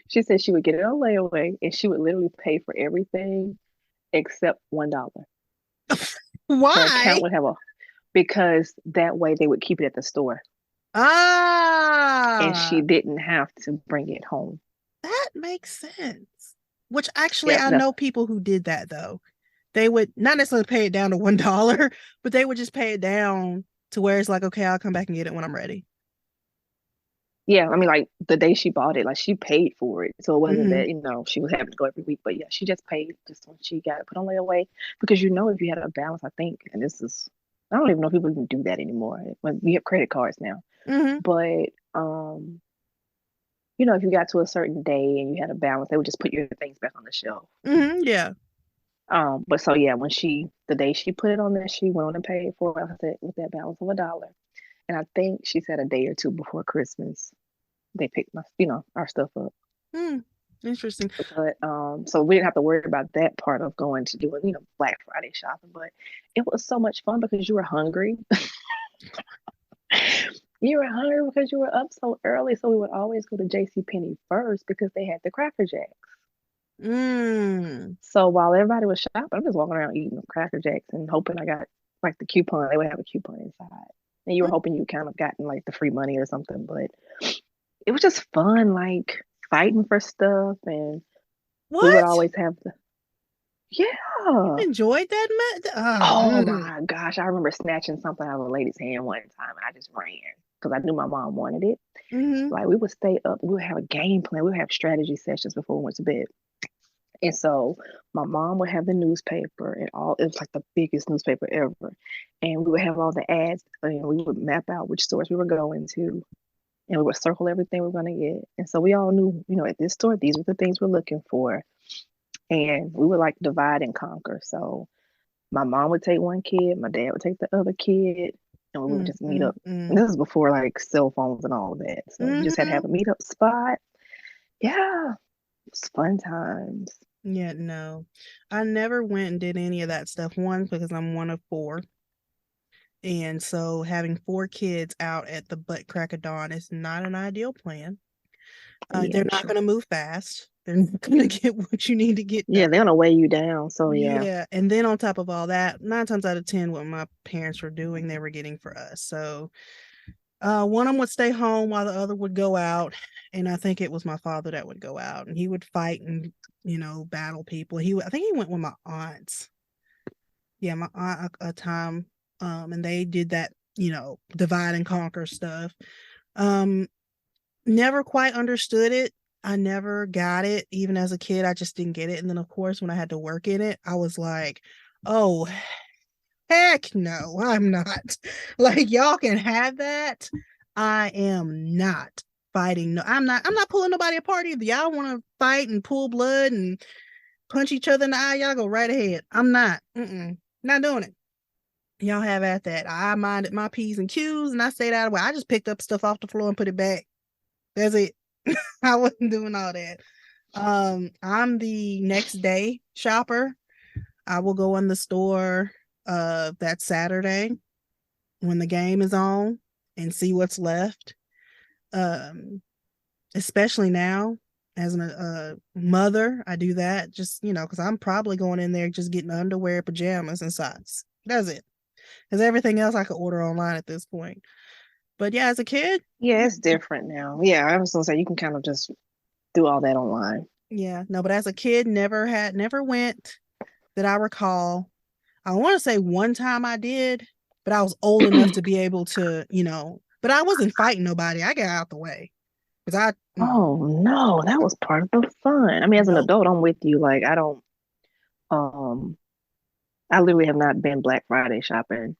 she said she would get it on layaway, and she would literally pay for everything except $1. Her Why? account would have a because that way they would keep it at the store, and she Ah, didn't have to bring it home. that makes sense. Which actually, Yep, I that's know people who did that though. They would not necessarily pay it down to $1, but they would just pay it down to where it's like, okay, I'll come back and get it when I'm ready. yeah. I mean, like the day she bought it, like she paid for it, so it wasn't Mm-hmm. that she was having to go every week. But yeah, she just paid just when she got it put on layaway because if you had a balance, I think, and this is I don't even know if people can do that anymore. When we have credit cards now, Mm-hmm. but if you got to a certain day and you had a balance, they would just put your things back on the shelf. Mm-hmm. Yeah. But so yeah, the day she put it on there, she went on and paid for it, like I said, with that balance of $1. And I think she said a day or two before Christmas, they picked our stuff up. Hmm. Interesting. But so we didn't have to worry about that part of going to doing, Black Friday shopping. But it was so much fun because you were hungry. You were hungry because you were up so early. So we would always go to J.C. Penney first because they had the Cracker Jacks. Mm. So while everybody was shopping, I'm just walking around eating Cracker Jacks and hoping I got like the coupon. They would have a coupon inside. And you were hoping you kind of gotten like the free money or something. But it was just fun, like fighting for stuff. And we would What? always have You yeah. enjoyed that Oh my gosh. I remember snatching something out of a lady's hand one time and I just ran because I knew my mom wanted it. Mm-hmm. Like we would stay up, we would have a game plan, we would have strategy sessions before we went to bed. And so my mom would have the newspaper and it was like the biggest newspaper ever. And we would have all the ads and we would map out which stores we were going to and we would circle everything we are going to get. And so we all knew, at this store, these are the things we're looking for. And we would like divide and conquer. So my mom would take one kid, my dad would take the other kid, and we would just meet up. And Mm-hmm. this is before like cell phones and all that. So we just had to Mm-hmm. have a meetup spot. Yeah, it was fun times. Yeah, no. I never went and did any of that stuff. One, because I'm one of four. And so having four kids out at the butt crack of dawn is not an ideal plan. Yeah, They're I'm not sure. going to move fast. They're not going to get what you need to get done. Yeah, they're gonna weigh you down. So yeah. Yeah. And then on top of all that, 9 times out of 10, what my parents were doing, they were getting for us. So one of them would stay home while the other would go out. And I think it was my father that would go out and he would fight and, battle people. I think he went with my aunts. Yeah, my aunt a time. And they did that, divide and conquer stuff. Um, Never quite understood it. I never got it. Even as a kid, I just didn't get it. And then, of course, when I had to work in it, I was like, oh, heck no, I'm not. Like, y'all can have that. I am not fighting. No, I'm not pulling nobody apart either. Y'all want to fight and pull blood and punch each other in the eye, y'all go right ahead. I'm not. Not doing it. Y'all have at that. I minded my P's and Q's and I stayed out of the way. I just picked up stuff off the floor and put it back. That's it. I wasn't doing all that. I'm the next day shopper. I will go in the store that Saturday when the game is on and see what's left. Um, Especially now as a mother, I do that just, because I'm probably going in there just getting underwear, pajamas, and socks. That's it. Because everything else I could order online at this point. But yeah, as a kid, Yeah, it's different now. Yeah, I was gonna say you can kind of just do all that online. yeah, no, but as a kid, never went that I recall. I want to say one time I did, but I was old enough to be able to, but I wasn't fighting nobody. I got out the way because Oh no, that was part of the fun. I mean, as an no. adult, I'm with you. Like I don't um I literally have not been Black Friday shopping.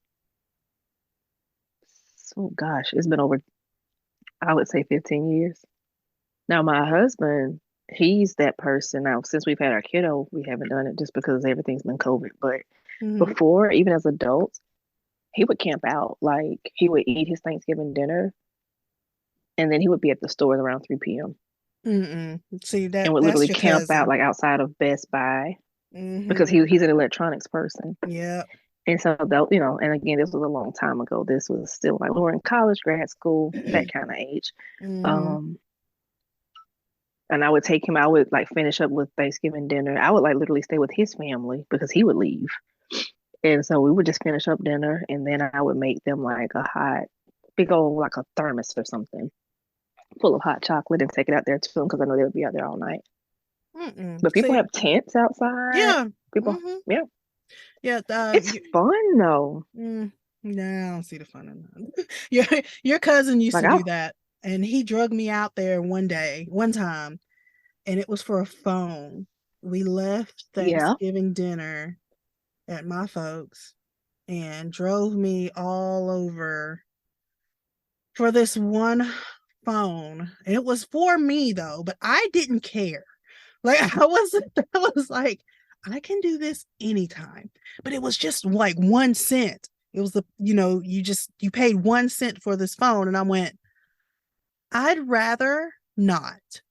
So gosh, it's been over, I would say 15 years. Now my husband, he's that person. Now since we've had our kiddo, we haven't done it just because everything's been COVID. But Mm-hmm. before, even as adults, he would camp out. Like he would eat his Thanksgiving dinner and then he would be at the stores around 3 p.m. Mm-mm. See and that would that's literally your camp out cousin. like outside of Best Buy because Mm-hmm. he's an electronics person. Yeah. And so that, and again, this was a long time ago. This was still like we were in college, grad school, that kind of age. Mm-hmm. Um, and I would take him, I would like finish up with Thanksgiving dinner. I would like literally stay with his family because he would leave. And so we would just finish up dinner and then I would make them like a hot, big old like a thermos or something full of hot chocolate and take it out there to them because I know they would be out there all night. Mm-mm. But people See, have tents outside. yeah. People, Mm-hmm. yeah. Yeah. It's fun though. No, I don't see the fun in that. Your cousin used Like to I, do that, and he drug me out there one time, and it was for a phone. We left yeah. Thanksgiving dinner at my folks and drove me all over for this one phone. It was for me though, but I didn't care. Like I was like, I can do this anytime. But it was just like 1 cent. It was you paid 1 cent for this phone. And I went, I'd rather not.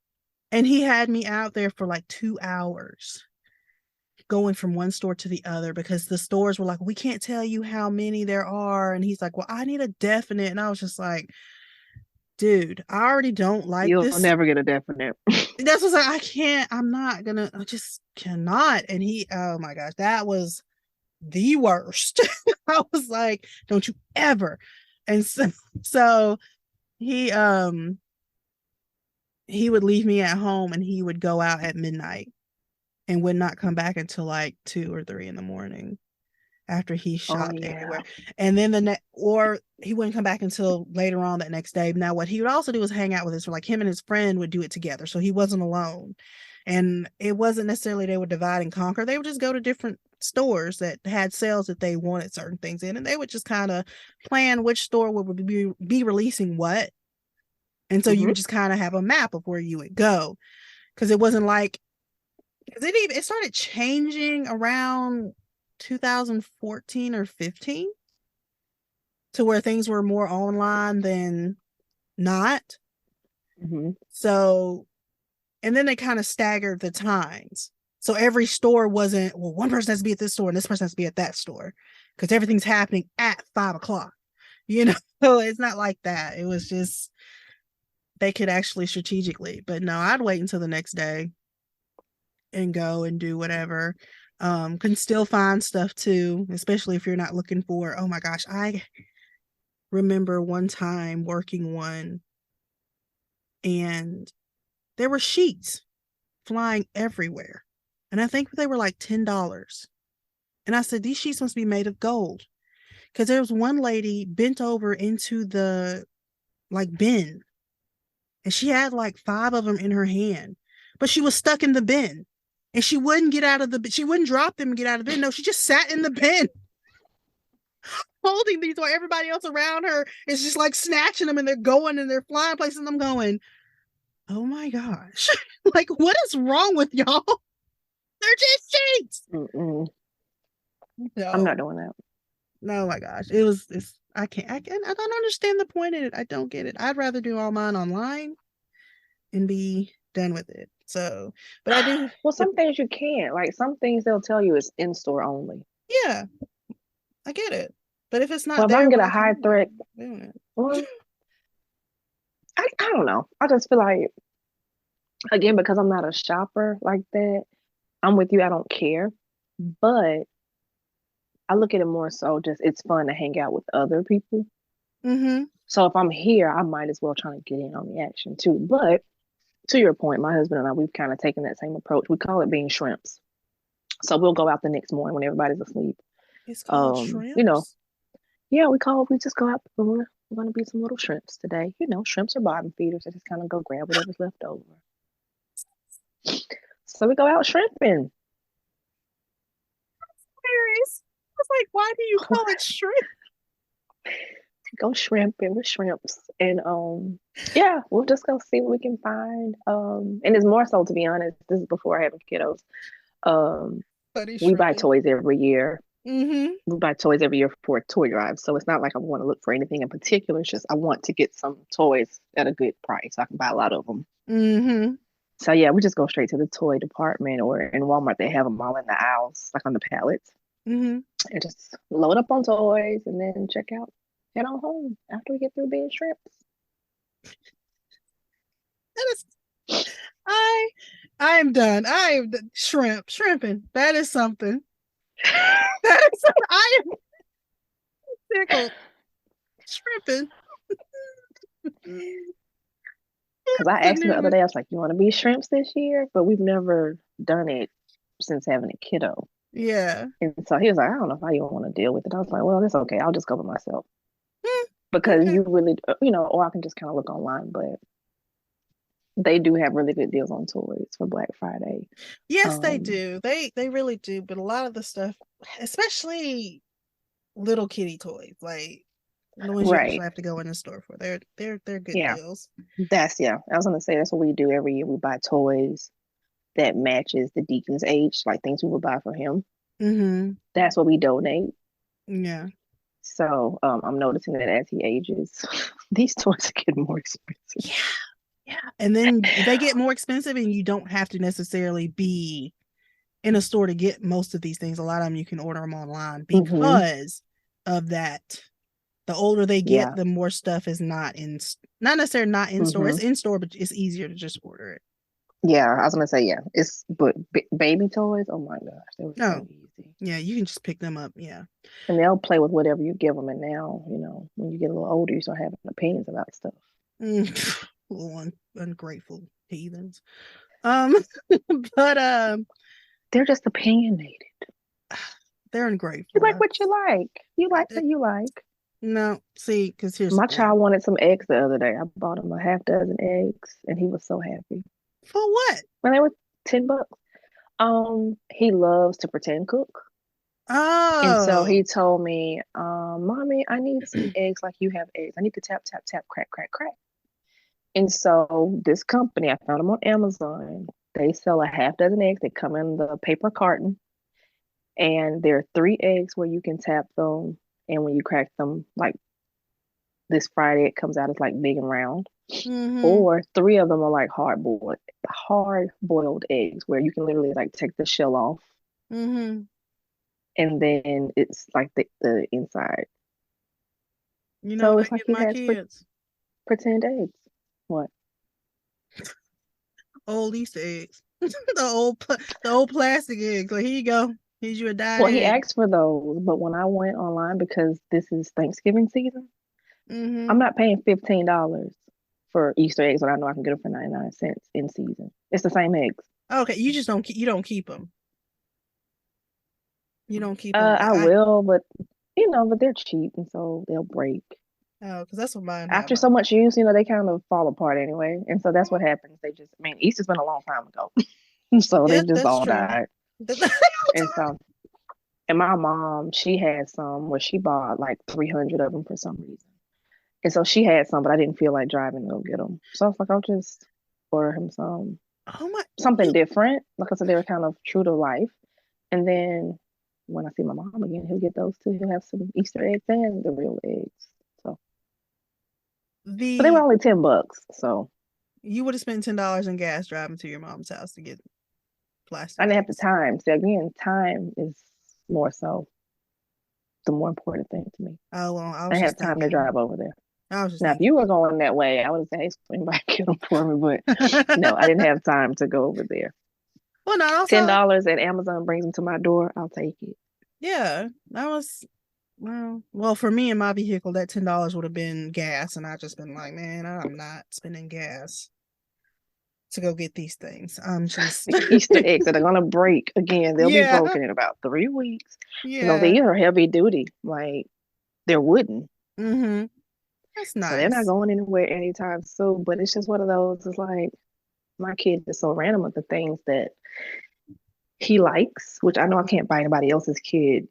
And he had me out there for like 2 hours going from one store to the other because the stores were like, we can't tell you how many there are. And he's like, well, I need a definite. And I was just like, dude, I already don't like You'll this. never get a definite. That's what's like, I'm not gonna, I just cannot. And oh my gosh, that was the worst. I was like, don't you ever. And so he, he would leave me at home and he would go out at midnight and would not come back until like 2 or 3 in the morning after he Oh shopped yeah. everywhere. And then or he wouldn't come back until later on that next day. Now, what he would also do is hang out with his, like him and his friend would do it together. So he wasn't alone. And it wasn't necessarily they would divide and conquer. They would just go to different stores that had sales that they wanted certain things in. And they would just kind of plan which store would be releasing what. And so you Hmm. would just kind of have a map of where you would go. Cause it wasn't like, cause it started changing around 2014 or 15 to where things were more online than not. Hmm. So, and then they kind of staggered the times. So every store wasn't, well, one person has to be at this store and this person has to be at that store because everything's happening at 5 o'clock. So it's not like that. It was just, they could actually strategically, but no, I'd wait until the next day and go and do whatever. Can still find stuff too, especially if you're not looking for, oh my gosh, I remember one time working one and there were sheets flying everywhere. And I think they were like $10. And I said, these sheets must be made of gold. Because there was one lady bent over into the like bin and she had like 5 of them in her hand, but she was stuck in the bin and she wouldn't get out of she wouldn't drop them and get out of the bin. No, she just sat in the bin holding these while everybody else around her is just like snatching them and they're going and they're flying places. And I'm going, oh my gosh, like what is wrong with y'all? They're just sheets. Mm-mm. I'm No, not doing that. Oh my gosh. It's I don't understand the point in it. I don't get it. I'd rather do all mine online and be done with it. So, but I do Well, the some things you can't. Like some things they'll tell you is in store only. yeah, I get it. But if it's Well, not if I can there get when a I high find it, threat, I'm doing it. well, I don't know. I just feel like again because I'm not a shopper like that. I'm with you. I don't care, but I look at it more so just it's fun to hang out with other people. Mm-hmm. So if I'm here, I might as well try to get in on the action too. But to your point, my husband and I, we've kind of taken that same approach. We call it being shrimps. So we'll go out the next morning when everybody's asleep. It's called You know, shrimps. yeah, we just go out. We're gonna be some little shrimps today. You know, shrimps are bottom feeders. So just kind of go grab whatever's left over. So we go out shrimping. Hilarious. I was like, why do you call it shrimp? Go shrimping with shrimps. And yeah, we'll just go see what we can find. And it's more so to be honest, this is before I have kiddos. Um Buddy we buy shrimping. toys every year. Mm-hmm. We buy toys every year for a toy drive. So it's not like I want to look for anything in particular. It's just I want to get some toys at a good price. So I can buy a lot of them. Mm-hmm. So yeah, we just go straight to the toy department or in Walmart they have them all in the aisles, like on the pallets, Mm-hmm. and just load up on toys and then check out, head on home after we get through being shrimps. That is I I am done. Shrimping. That is something. That is I am tickled. Shrimping. Because I asked him the other day, I was like, "You want to be shrimps this year?" But we've never done it since having a kiddo. Yeah. And so he was like, "I don't know how you want to deal with it." I was like, "Well, it's okay. I'll just go with myself Hmm, because okay. you really, or I can just kind of look online." But they do have really good deals on toys for Black Friday. Yes, they Um, do. They really do. But a lot of the stuff, especially little kitty toys, like the ones you right. actually have to go in the store for, they're good Yeah. deals. Yeah. I was gonna say that's what we do every year. We buy toys that matches the deacon's age, like things we would buy for him. Mm-hmm. That's what we donate. Yeah. So I'm noticing that as he ages, these toys are getting more expensive. Yeah. Yeah. And then they get more expensive and you don't have to necessarily be in a store to get most of these things. A lot of them you can order them online Hmm. because of that. The older they get, Yeah. the more stuff is not necessarily not in store. It's Hmm. in store, but it's easier to just order it. Yeah. I was gonna say yeah. It's but baby toys. Oh my gosh, they were so Oh, easy, yeah, you can just pick them up. Yeah. and they'll play with whatever you give them. And now, when you get a little older, you start having opinions about stuff. Little ungrateful heathens. Um, but They're just opinionated. they're You ungrateful. like what you like. You like what you like. No, see, because here's the My thing. child wanted some eggs the other day. I bought him a half dozen eggs, and he was so happy. For what? When they were $10. He loves to pretend cook. And so Oh. he told me, Mommy, I need some eggs like you have eggs. I need to tap, tap, tap, crack, crack, crack. And so this company, I found them on Amazon. They sell a half dozen eggs. They come in the paper carton, and there are three eggs where you can tap them. And when you crack them, like this Friday, it comes out as like big and round. Mm-hmm. Or three of them are like hard boiled eggs where you can literally like take the shell off Mm-hmm. and then it's like the inside. You know So what I it's like get he my has kids? pretend eggs. What? Old Easter eggs. The old plastic eggs. Like, here you go. Here's you a dyed Well, he egg. asked for those, but when I went online because this is Thanksgiving season, I'm Mm-hmm. not paying $15 for Easter eggs when I know I can get them for 99 cents in season. It's the same eggs. Okay, you just don't you don't keep them. You don't keep them like I I. will, but but they're cheap and so they'll break. Oh, because that's what mine have. After so much use, they kind of fall apart anyway. And so that's what happens. I mean, Easter's been a long time ago. So Yeah, they've just that's all true. died. And so, and my mom, she had some where she bought like 300 of them for some reason. And so she had some, but I didn't feel like driving to go get them. So I was like, I'll just order him Oh my, something you different. Like I said, they were kind of true to life. And then when I see my mom again, he'll get those too. He'll have some Easter eggs and the real eggs. So, but they were The only $10. So You would have spent $10 in gas driving to your mom's house to get I plastic didn't have the eggs. time. So again, time is more so the more important thing to me. Oh well, I didn't have time to drive over there. I was just Now, if thinking. you were going that way, I would have said, "Hey, swing by, get them for me." But no, I didn't have time to go over there. Well, not ten also. dollars at Amazon brings them to my door. I'll take it. Yeah, that was well for me in my vehicle. That $10 would have been gas, and I just been like, man, I'm not spending gas to go get these things. I'm just Easter eggs that are gonna break again. They'll be yeah, broken in about 3 weeks. yeah. These are heavy duty, like they're wooden, Mm-hmm. That's so they're not nice. going anywhere anytime soon. But it's just one of those. It's like my kid is so random with the things that he likes, which I know I can't buy anybody else's kid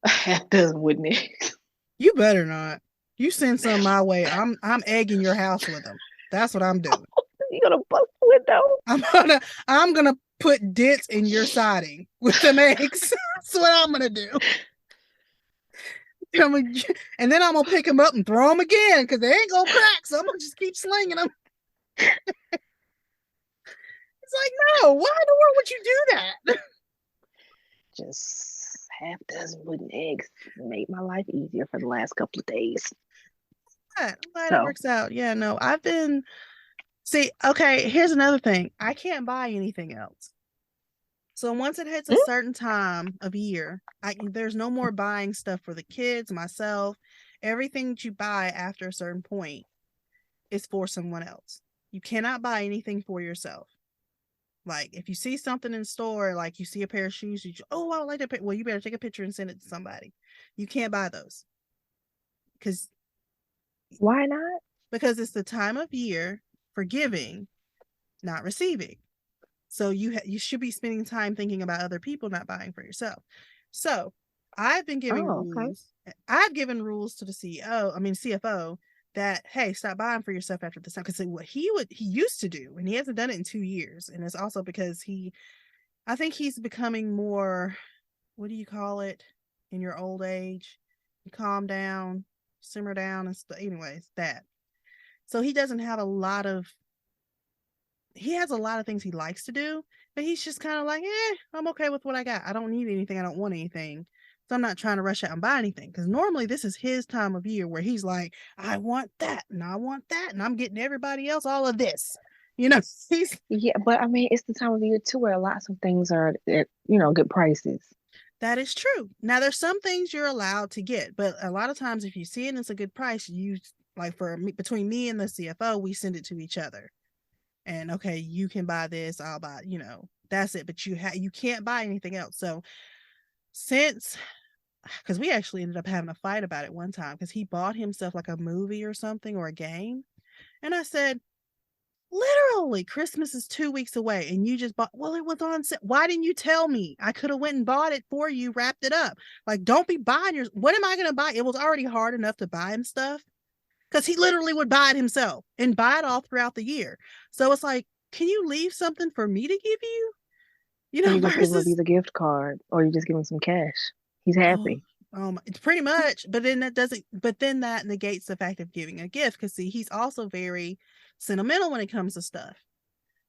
a half dozen wooden eggs. You better not. You send some my way. I'm egging your house with them. That's what I'm doing. You gonna bust the window? I'm gonna put dents in your siding with them eggs. That's what I'm gonna do. And then I'm gonna pick them up and throw them again because they ain't gonna crack. So I'm gonna just keep slinging them. It's like, no, why in the world would you do that? Just half dozen wooden eggs made my life easier for the last couple of days. I'm glad it So, works out. Yeah, no, I've been. See, okay, here's another thing. I can't buy anything else. So once it hits a mm, certain time of year, there's no more buying stuff for the kids, myself. Everything that you buy after a certain point is for someone else. You cannot buy anything for yourself. Like if you see something in the store, like you see a pair of shoes, oh, I would like to. Well, you better take a picture and send it to somebody. You can't buy those because why not? it's the time of year for giving, not receiving. So you should be spending time thinking about other people, not buying for yourself. So I've been giving Oh, okay. rules. I've given rules to the CEO, I mean CFO, that hey, stop buying for yourself after this time. Because what he used to do, and he hasn't done it in 2 years, and it's also because I think he's becoming more, what do you call it, in your old age? You calm down, simmer down, and anyways, that. So he has a lot of things he likes to do, but he's just kind of like, I'm okay with what I got. I don't need anything. I don't want anything. So I'm not trying to rush out and buy anything. Because normally this is his time of year where he's like, I want that and I want that. And I'm getting everybody else all of this. You know, he's Yeah, but I mean, it's the time of year too where lots of things are at, good prices. that is true. Now there's some things you're allowed to get, but a lot of times if you see it, it's a good price. You like for me, between me and the CFO, we send it to each other. And okay, you can buy this, I'll buy, that's it. But you can't buy anything else. So since because we actually ended up having a fight about it one time because he bought himself like a movie or something or a game. And I said, literally, Christmas is 2 weeks away and you just bought, well, it was on sale. Why didn't you tell me? I could have went and bought it for you, wrapped it up. Like, don't be buying what am I going to buy? It was already hard enough to buy him stuff because he literally would buy it himself and buy it all throughout the year. So it's like, can you leave something for me to give you? Or you just give him a Versus Visa gift card, or you just give him some cash. He's oh, happy. it's pretty much. But then that negates the fact of giving a gift because see, he's also very sentimental when it comes to stuff.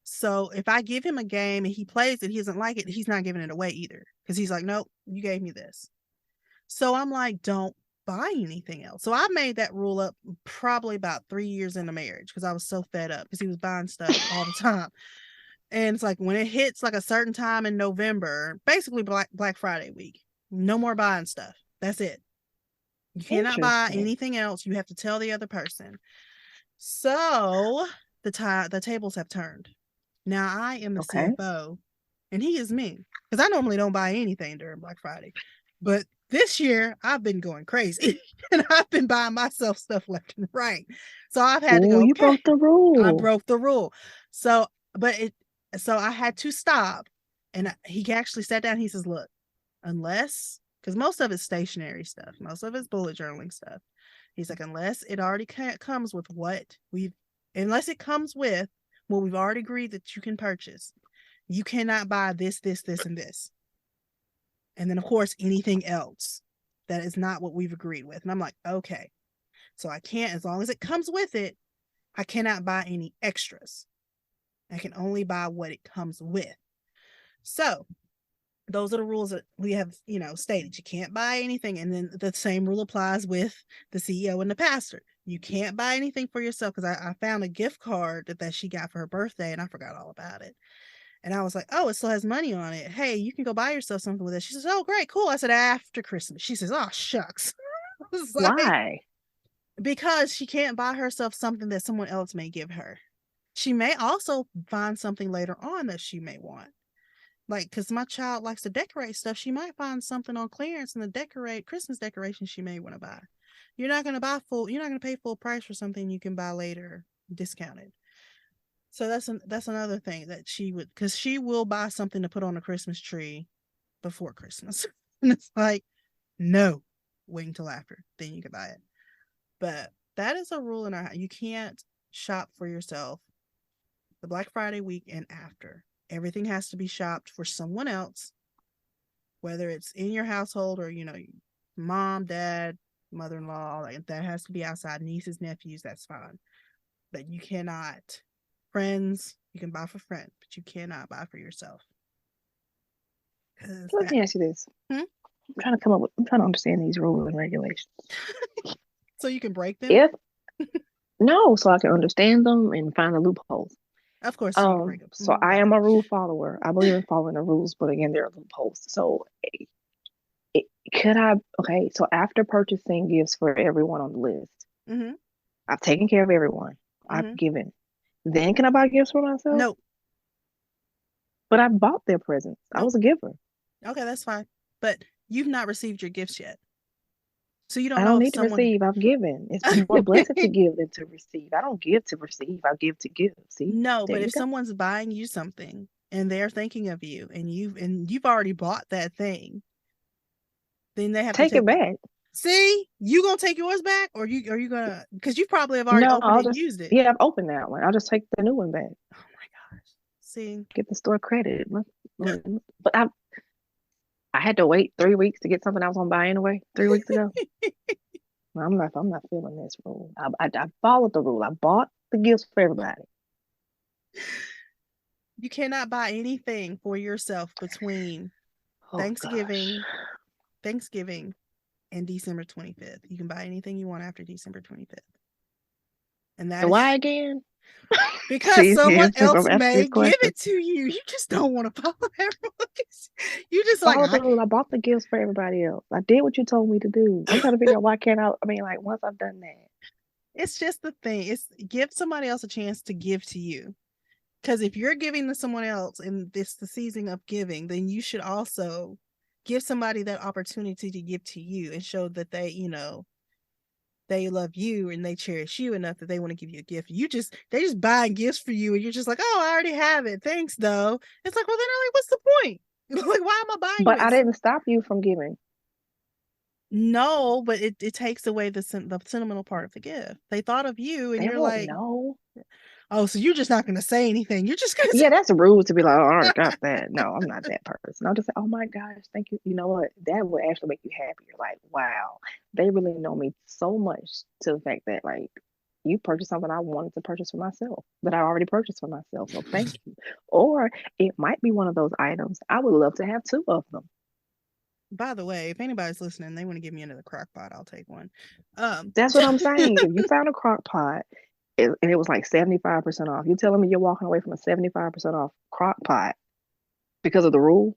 So if I give him a game and he plays it, he doesn't like it, he's not giving it away either because he's like, nope, you gave me this. So I'm like, don't buy anything else. So I made that rule up probably about 3 years into marriage because I was so fed up because he was buying stuff all the time. And it's like when it hits like a certain time in November, basically Black Friday week, no more buying stuff. That's it. You cannot buy Interesting. anything else. You have to tell the other person. So the tables have turned. Now I am the Okay. CFO and he is me because I normally don't buy anything during Black Friday. But this year I've been going crazy and I've been buying myself stuff left and right. So I've had to Oh, go, you okay, broke the I rule. broke the rule. So, so I had to stop. And he actually sat down. He says, look, unless, because most of it's stationary stuff, most of it's bullet journaling stuff. He's like, unless it already comes with unless it comes with what we've already agreed that you can purchase, you cannot buy this, this, this, and this. And then, of course, anything else that is not what we've agreed with. And I'm like, okay. So I can't, as long as it comes with it, I cannot buy any extras. I can only buy what it comes with. So those are the rules that we have, stated. You can't buy anything. And then the same rule applies with the CEO and the pastor. You can't buy anything for yourself, because I found a gift card that she got for her birthday and I forgot all about it. And I was like, oh, it still has money on it. Hey, you can go buy yourself something with it. She says, oh, great, cool. I said, after Christmas. She says, oh, shucks. Why? Because she can't buy herself something that someone else may give her. She may also find something later on that she may want. Like, because my child likes to decorate stuff, she might find something on clearance and the decorate Christmas decoration she may want to buy. You're not going to pay full price for something you can buy later discounted. So that's another thing that she would, because she will buy something to put on a Christmas tree before Christmas. And it's like, no, wait until after, then you can buy it. But that is a rule in our house. You can't shop for yourself the Black Friday week and after. Everything has to be shopped for someone else, whether it's in your household or, mom, dad, mother-in-law, like that has to be outside. Nieces, nephews, that's fine. But you cannot, friends, you can buy for friends, but you cannot buy for yourself. So let me ask you this. Hmm? I'm trying to understand these rules and regulations. So you can break them? No, so I can understand them and find the loopholes. Of course, you can break them. So I am a rule follower. I believe in following the rules, but again, there are loopholes. So okay, so after purchasing gifts for everyone on the list, I've taken care of everyone. I've given. Then can I buy gifts for myself? No. But I bought their presents. Nope. I was a giver. Okay, that's fine. But you've not received your gifts yet. So you don't I don't need to receive. I've given. It's more blessed to give than to receive. I don't give to receive. I give to give. See? No, but if someone's buying you something and they're thinking of you and you've already bought that thing, then they have to take it back. See, you gonna take yours back, or are you gonna? Because you probably have already opened it and used it. Yeah, I've opened that one. I'll just take the new one back. Oh my gosh! See, get the store credit. But I had to wait 3 weeks to get something I was gonna buy anyway. 3 weeks ago. I'm not feeling this rule. I followed the rule. I bought the gifts for everybody. You cannot buy anything for yourself between Thanksgiving and December 25th. You can buy anything you want after December 25th. And why again? Because someone else may give it to you. You just don't want to follow everyone. You just follow the rule. I bought the gifts for everybody else. I did what you told me to do. I'm trying to figure out why can't I? I mean, like once I've done that. It's just the thing. It's give somebody else a chance to give to you. Because if you're giving to someone else and it's the season of giving, then you should also give somebody that opportunity to give to you and show that they love you and they cherish you enough that they want to give you a gift. They're just buying gifts for you and you're just like, oh, I already have it. Thanks though. It's like, well, then like, what's the point? Like, why am I buying But I didn't stop you from giving. No, but it takes away the sentimental part of the gift. They thought of you and you're like, no. Oh, so you're just not going to say anything. You're just going to Yeah, that's rude to be like, oh, I already got that. No, I'm not that person. I'll just say, oh my gosh, thank you. You know what? That would actually make you happy. You're like, wow, they really know me so much to the fact that like you purchased something I wanted to purchase for myself, that I already purchased for myself. So thank you. Or it might be one of those items. I would love to have 2 of them. By the way, if anybody's listening, they want to give me another crock pot, I'll take one. That's what I'm saying. If you found a crock pot and it was like 75% off, you're telling me you're walking away from a 75% off crock pot because of the rule?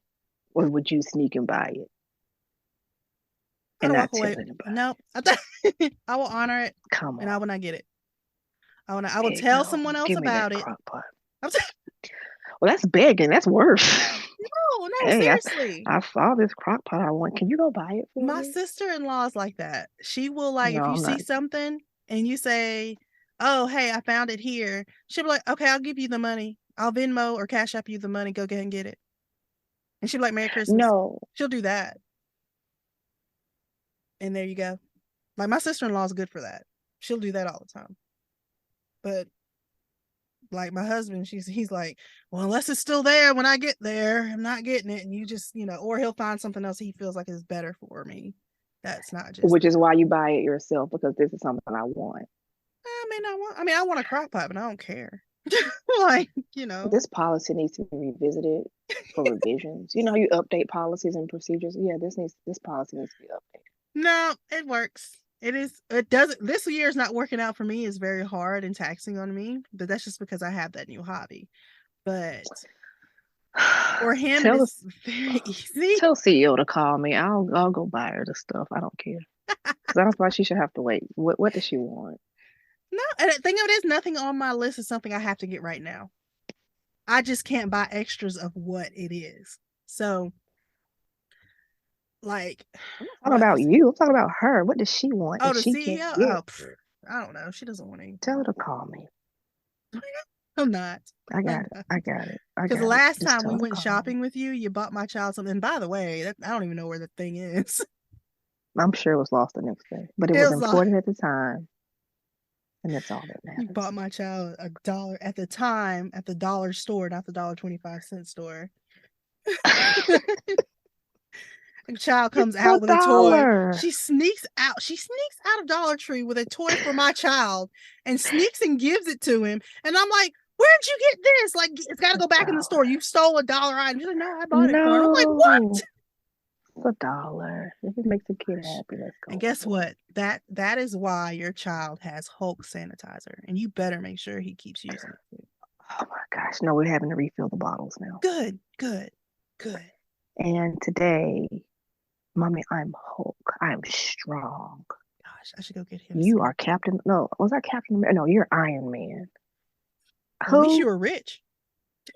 Or would you sneak and buy it? And not tell anybody? Nope. I will honor it. Come on. And I will not get it. I will tell someone else about it. Crock pot. Well, that's begging. That's worse. No, seriously. I saw this crock pot I want. Can you go buy it for me? My sister-in-law is like that. She will if you see something and you say, oh, hey, I found it here. She'll be like, okay, I'll give you the money. I'll Venmo or Cash App you the money. Go ahead and get it. And she'll be like, Merry Christmas. No. She'll do that. And there you go. Like my sister-in-law is good for that. She'll do that all the time. But Like my husband, he's like, well, unless it's still there when I get there, I'm not getting it. And you just, or he'll find something else he feels like is better for me. That's not just Which is why you buy it yourself, because this is something I want. I want a crock pot, but I don't care. Like, This policy needs to be revisited for revisions. You know how you update policies and procedures? Yeah, this policy needs to be updated. No, it works. It doesn't. This year is not working out for me. It's very hard and taxing on me, but that's just because I have that new hobby. But for him, it is very easy. Tell CEO to call me. I'll go buy her the stuff. I don't care, because I don't feel like she should have to wait. What does she want? No, and the thing of it is, nothing on my list is something I have to get right now. I just can't buy extras of what it is. So, like, I'm not talking about you. I'm talking about her. What does she want? Oh, the she CEO. Can't I don't know. She doesn't want anything. Tell her to call me. I'm not. I got it. Because the last time we went shopping with you, you bought my child something. And by the way, I don't even know where the thing is. I'm sure it was lost the next day, but it was important at the time. And that's all that matters. You bought my child $1 at the time at the dollar store, not the $1.25 store. The child comes out with a toy. She sneaks out of Dollar Tree with a toy for my child and sneaks and gives it to him. And I'm like, where'd you get this? Like, it's got to go back in the store. You stole $1 item. She's like, no, I bought it for her. I'm like, what? It's $1. If it makes a kid happy, let's go. And guess what? That is why your child has Hulk sanitizer, and you better make sure he keeps using it too. Oh my gosh. No, we're having to refill the bottles now. Good. And today, Mommy, I'm Hulk. I'm strong. Gosh, I should go get him. You are Captain. No, was I Captain America? No, you're Iron Man. Well, at least you were rich.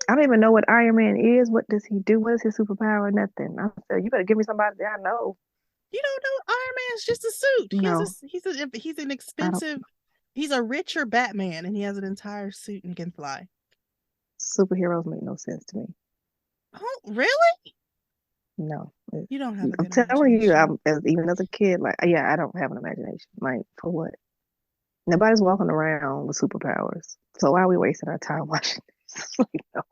I don't even know what Iron Man is. What does he do? What is his superpower? Nothing. I said, you better give me somebody that I know. You don't know Iron Man's just a suit. No. He's an expensive. He's a richer Batman, and he has an entire suit and can fly. Superheroes make no sense to me. Oh, really? No. You don't have. I'm telling you, even as a kid, like, yeah, I don't have an imagination. Like, for what? Nobody's walking around with superpowers. So why are we wasting our time watching this? Like, no.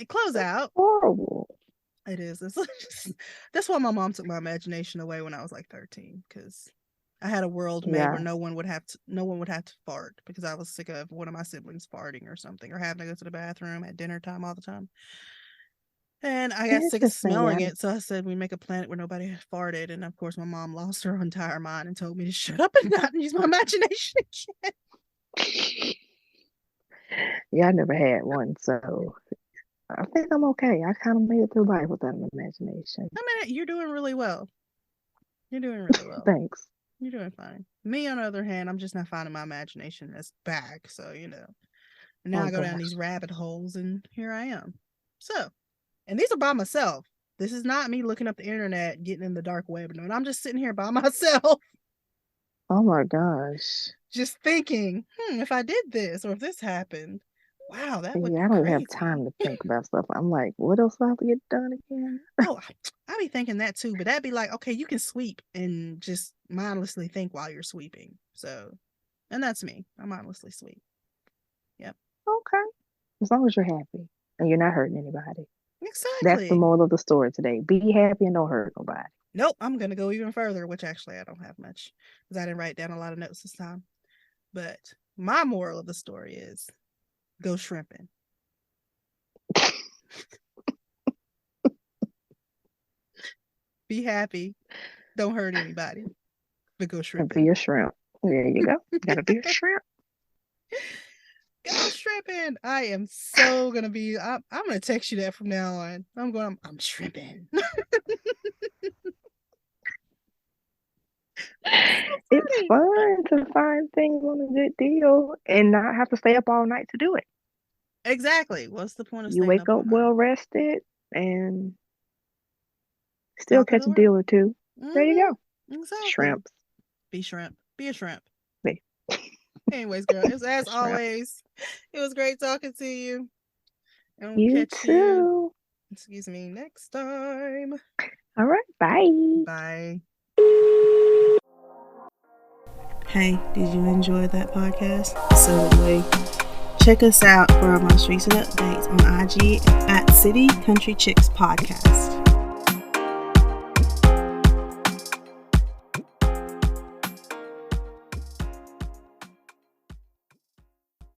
Close out. Horrible. It is. That's why my mom took my imagination away when I was like 13, because I had a world made where no one would have to fart, because I was sick of one of my siblings farting or something, or having to go to the bathroom at dinner time all the time. And I got sick of smelling it, so I said we make a planet where nobody farted. And of course, my mom lost her entire mind and told me to shut up and not use my imagination again. Yeah, I never had one, so I think I'm okay. I kind of made it through life without an imagination. I mean, you're doing really well. Thanks. You're doing fine. Me, on the other hand, I'm just not finding my imagination is back. So, now I go down these rabbit holes, and here I am. So, and these are by myself. This is not me looking up the internet, getting in the dark web. No, I'm just sitting here by myself. Oh my gosh. Just thinking, if I did this or if this happened, wow, that would be I don't crazy. have time to think about stuff. I'm like, what else do I have to get done again? Oh, I be thinking that too, but that'd be like, okay, you can sweep and just mindlessly think while you're sweeping. So, and that's me. I mindlessly sweep. Yep. Okay. As long as you're happy and you're not hurting anybody. Exactly. That's the moral of the story today. Be happy and don't hurt nobody. Nope. I'm going to go even further, which actually I don't have much because I didn't write down a lot of notes this time. But my moral of the story is go shrimping. Be happy. Don't hurt anybody. But go shrimping. Be a shrimp. There you go. Gotta be a shrimp. Go shrimping. I am so gonna be. I'm gonna text you that from now on. I'm shrimping. It's fun to find things on a good deal and not have to stay up all night to do it. Exactly. What's the point of you wake up well rested and still catch a deal or two. Mm-hmm. There you go. Exactly. Shrimps. Be shrimp. Be a shrimp. Be. Anyways, girl, as always, it was great talking to you. And we'll catch you. Excuse me, next time. All right. Bye. Bye. Hey, did you enjoy that podcast? So did we. Check us out for our most recent updates on IG at City Country Chicks Podcast.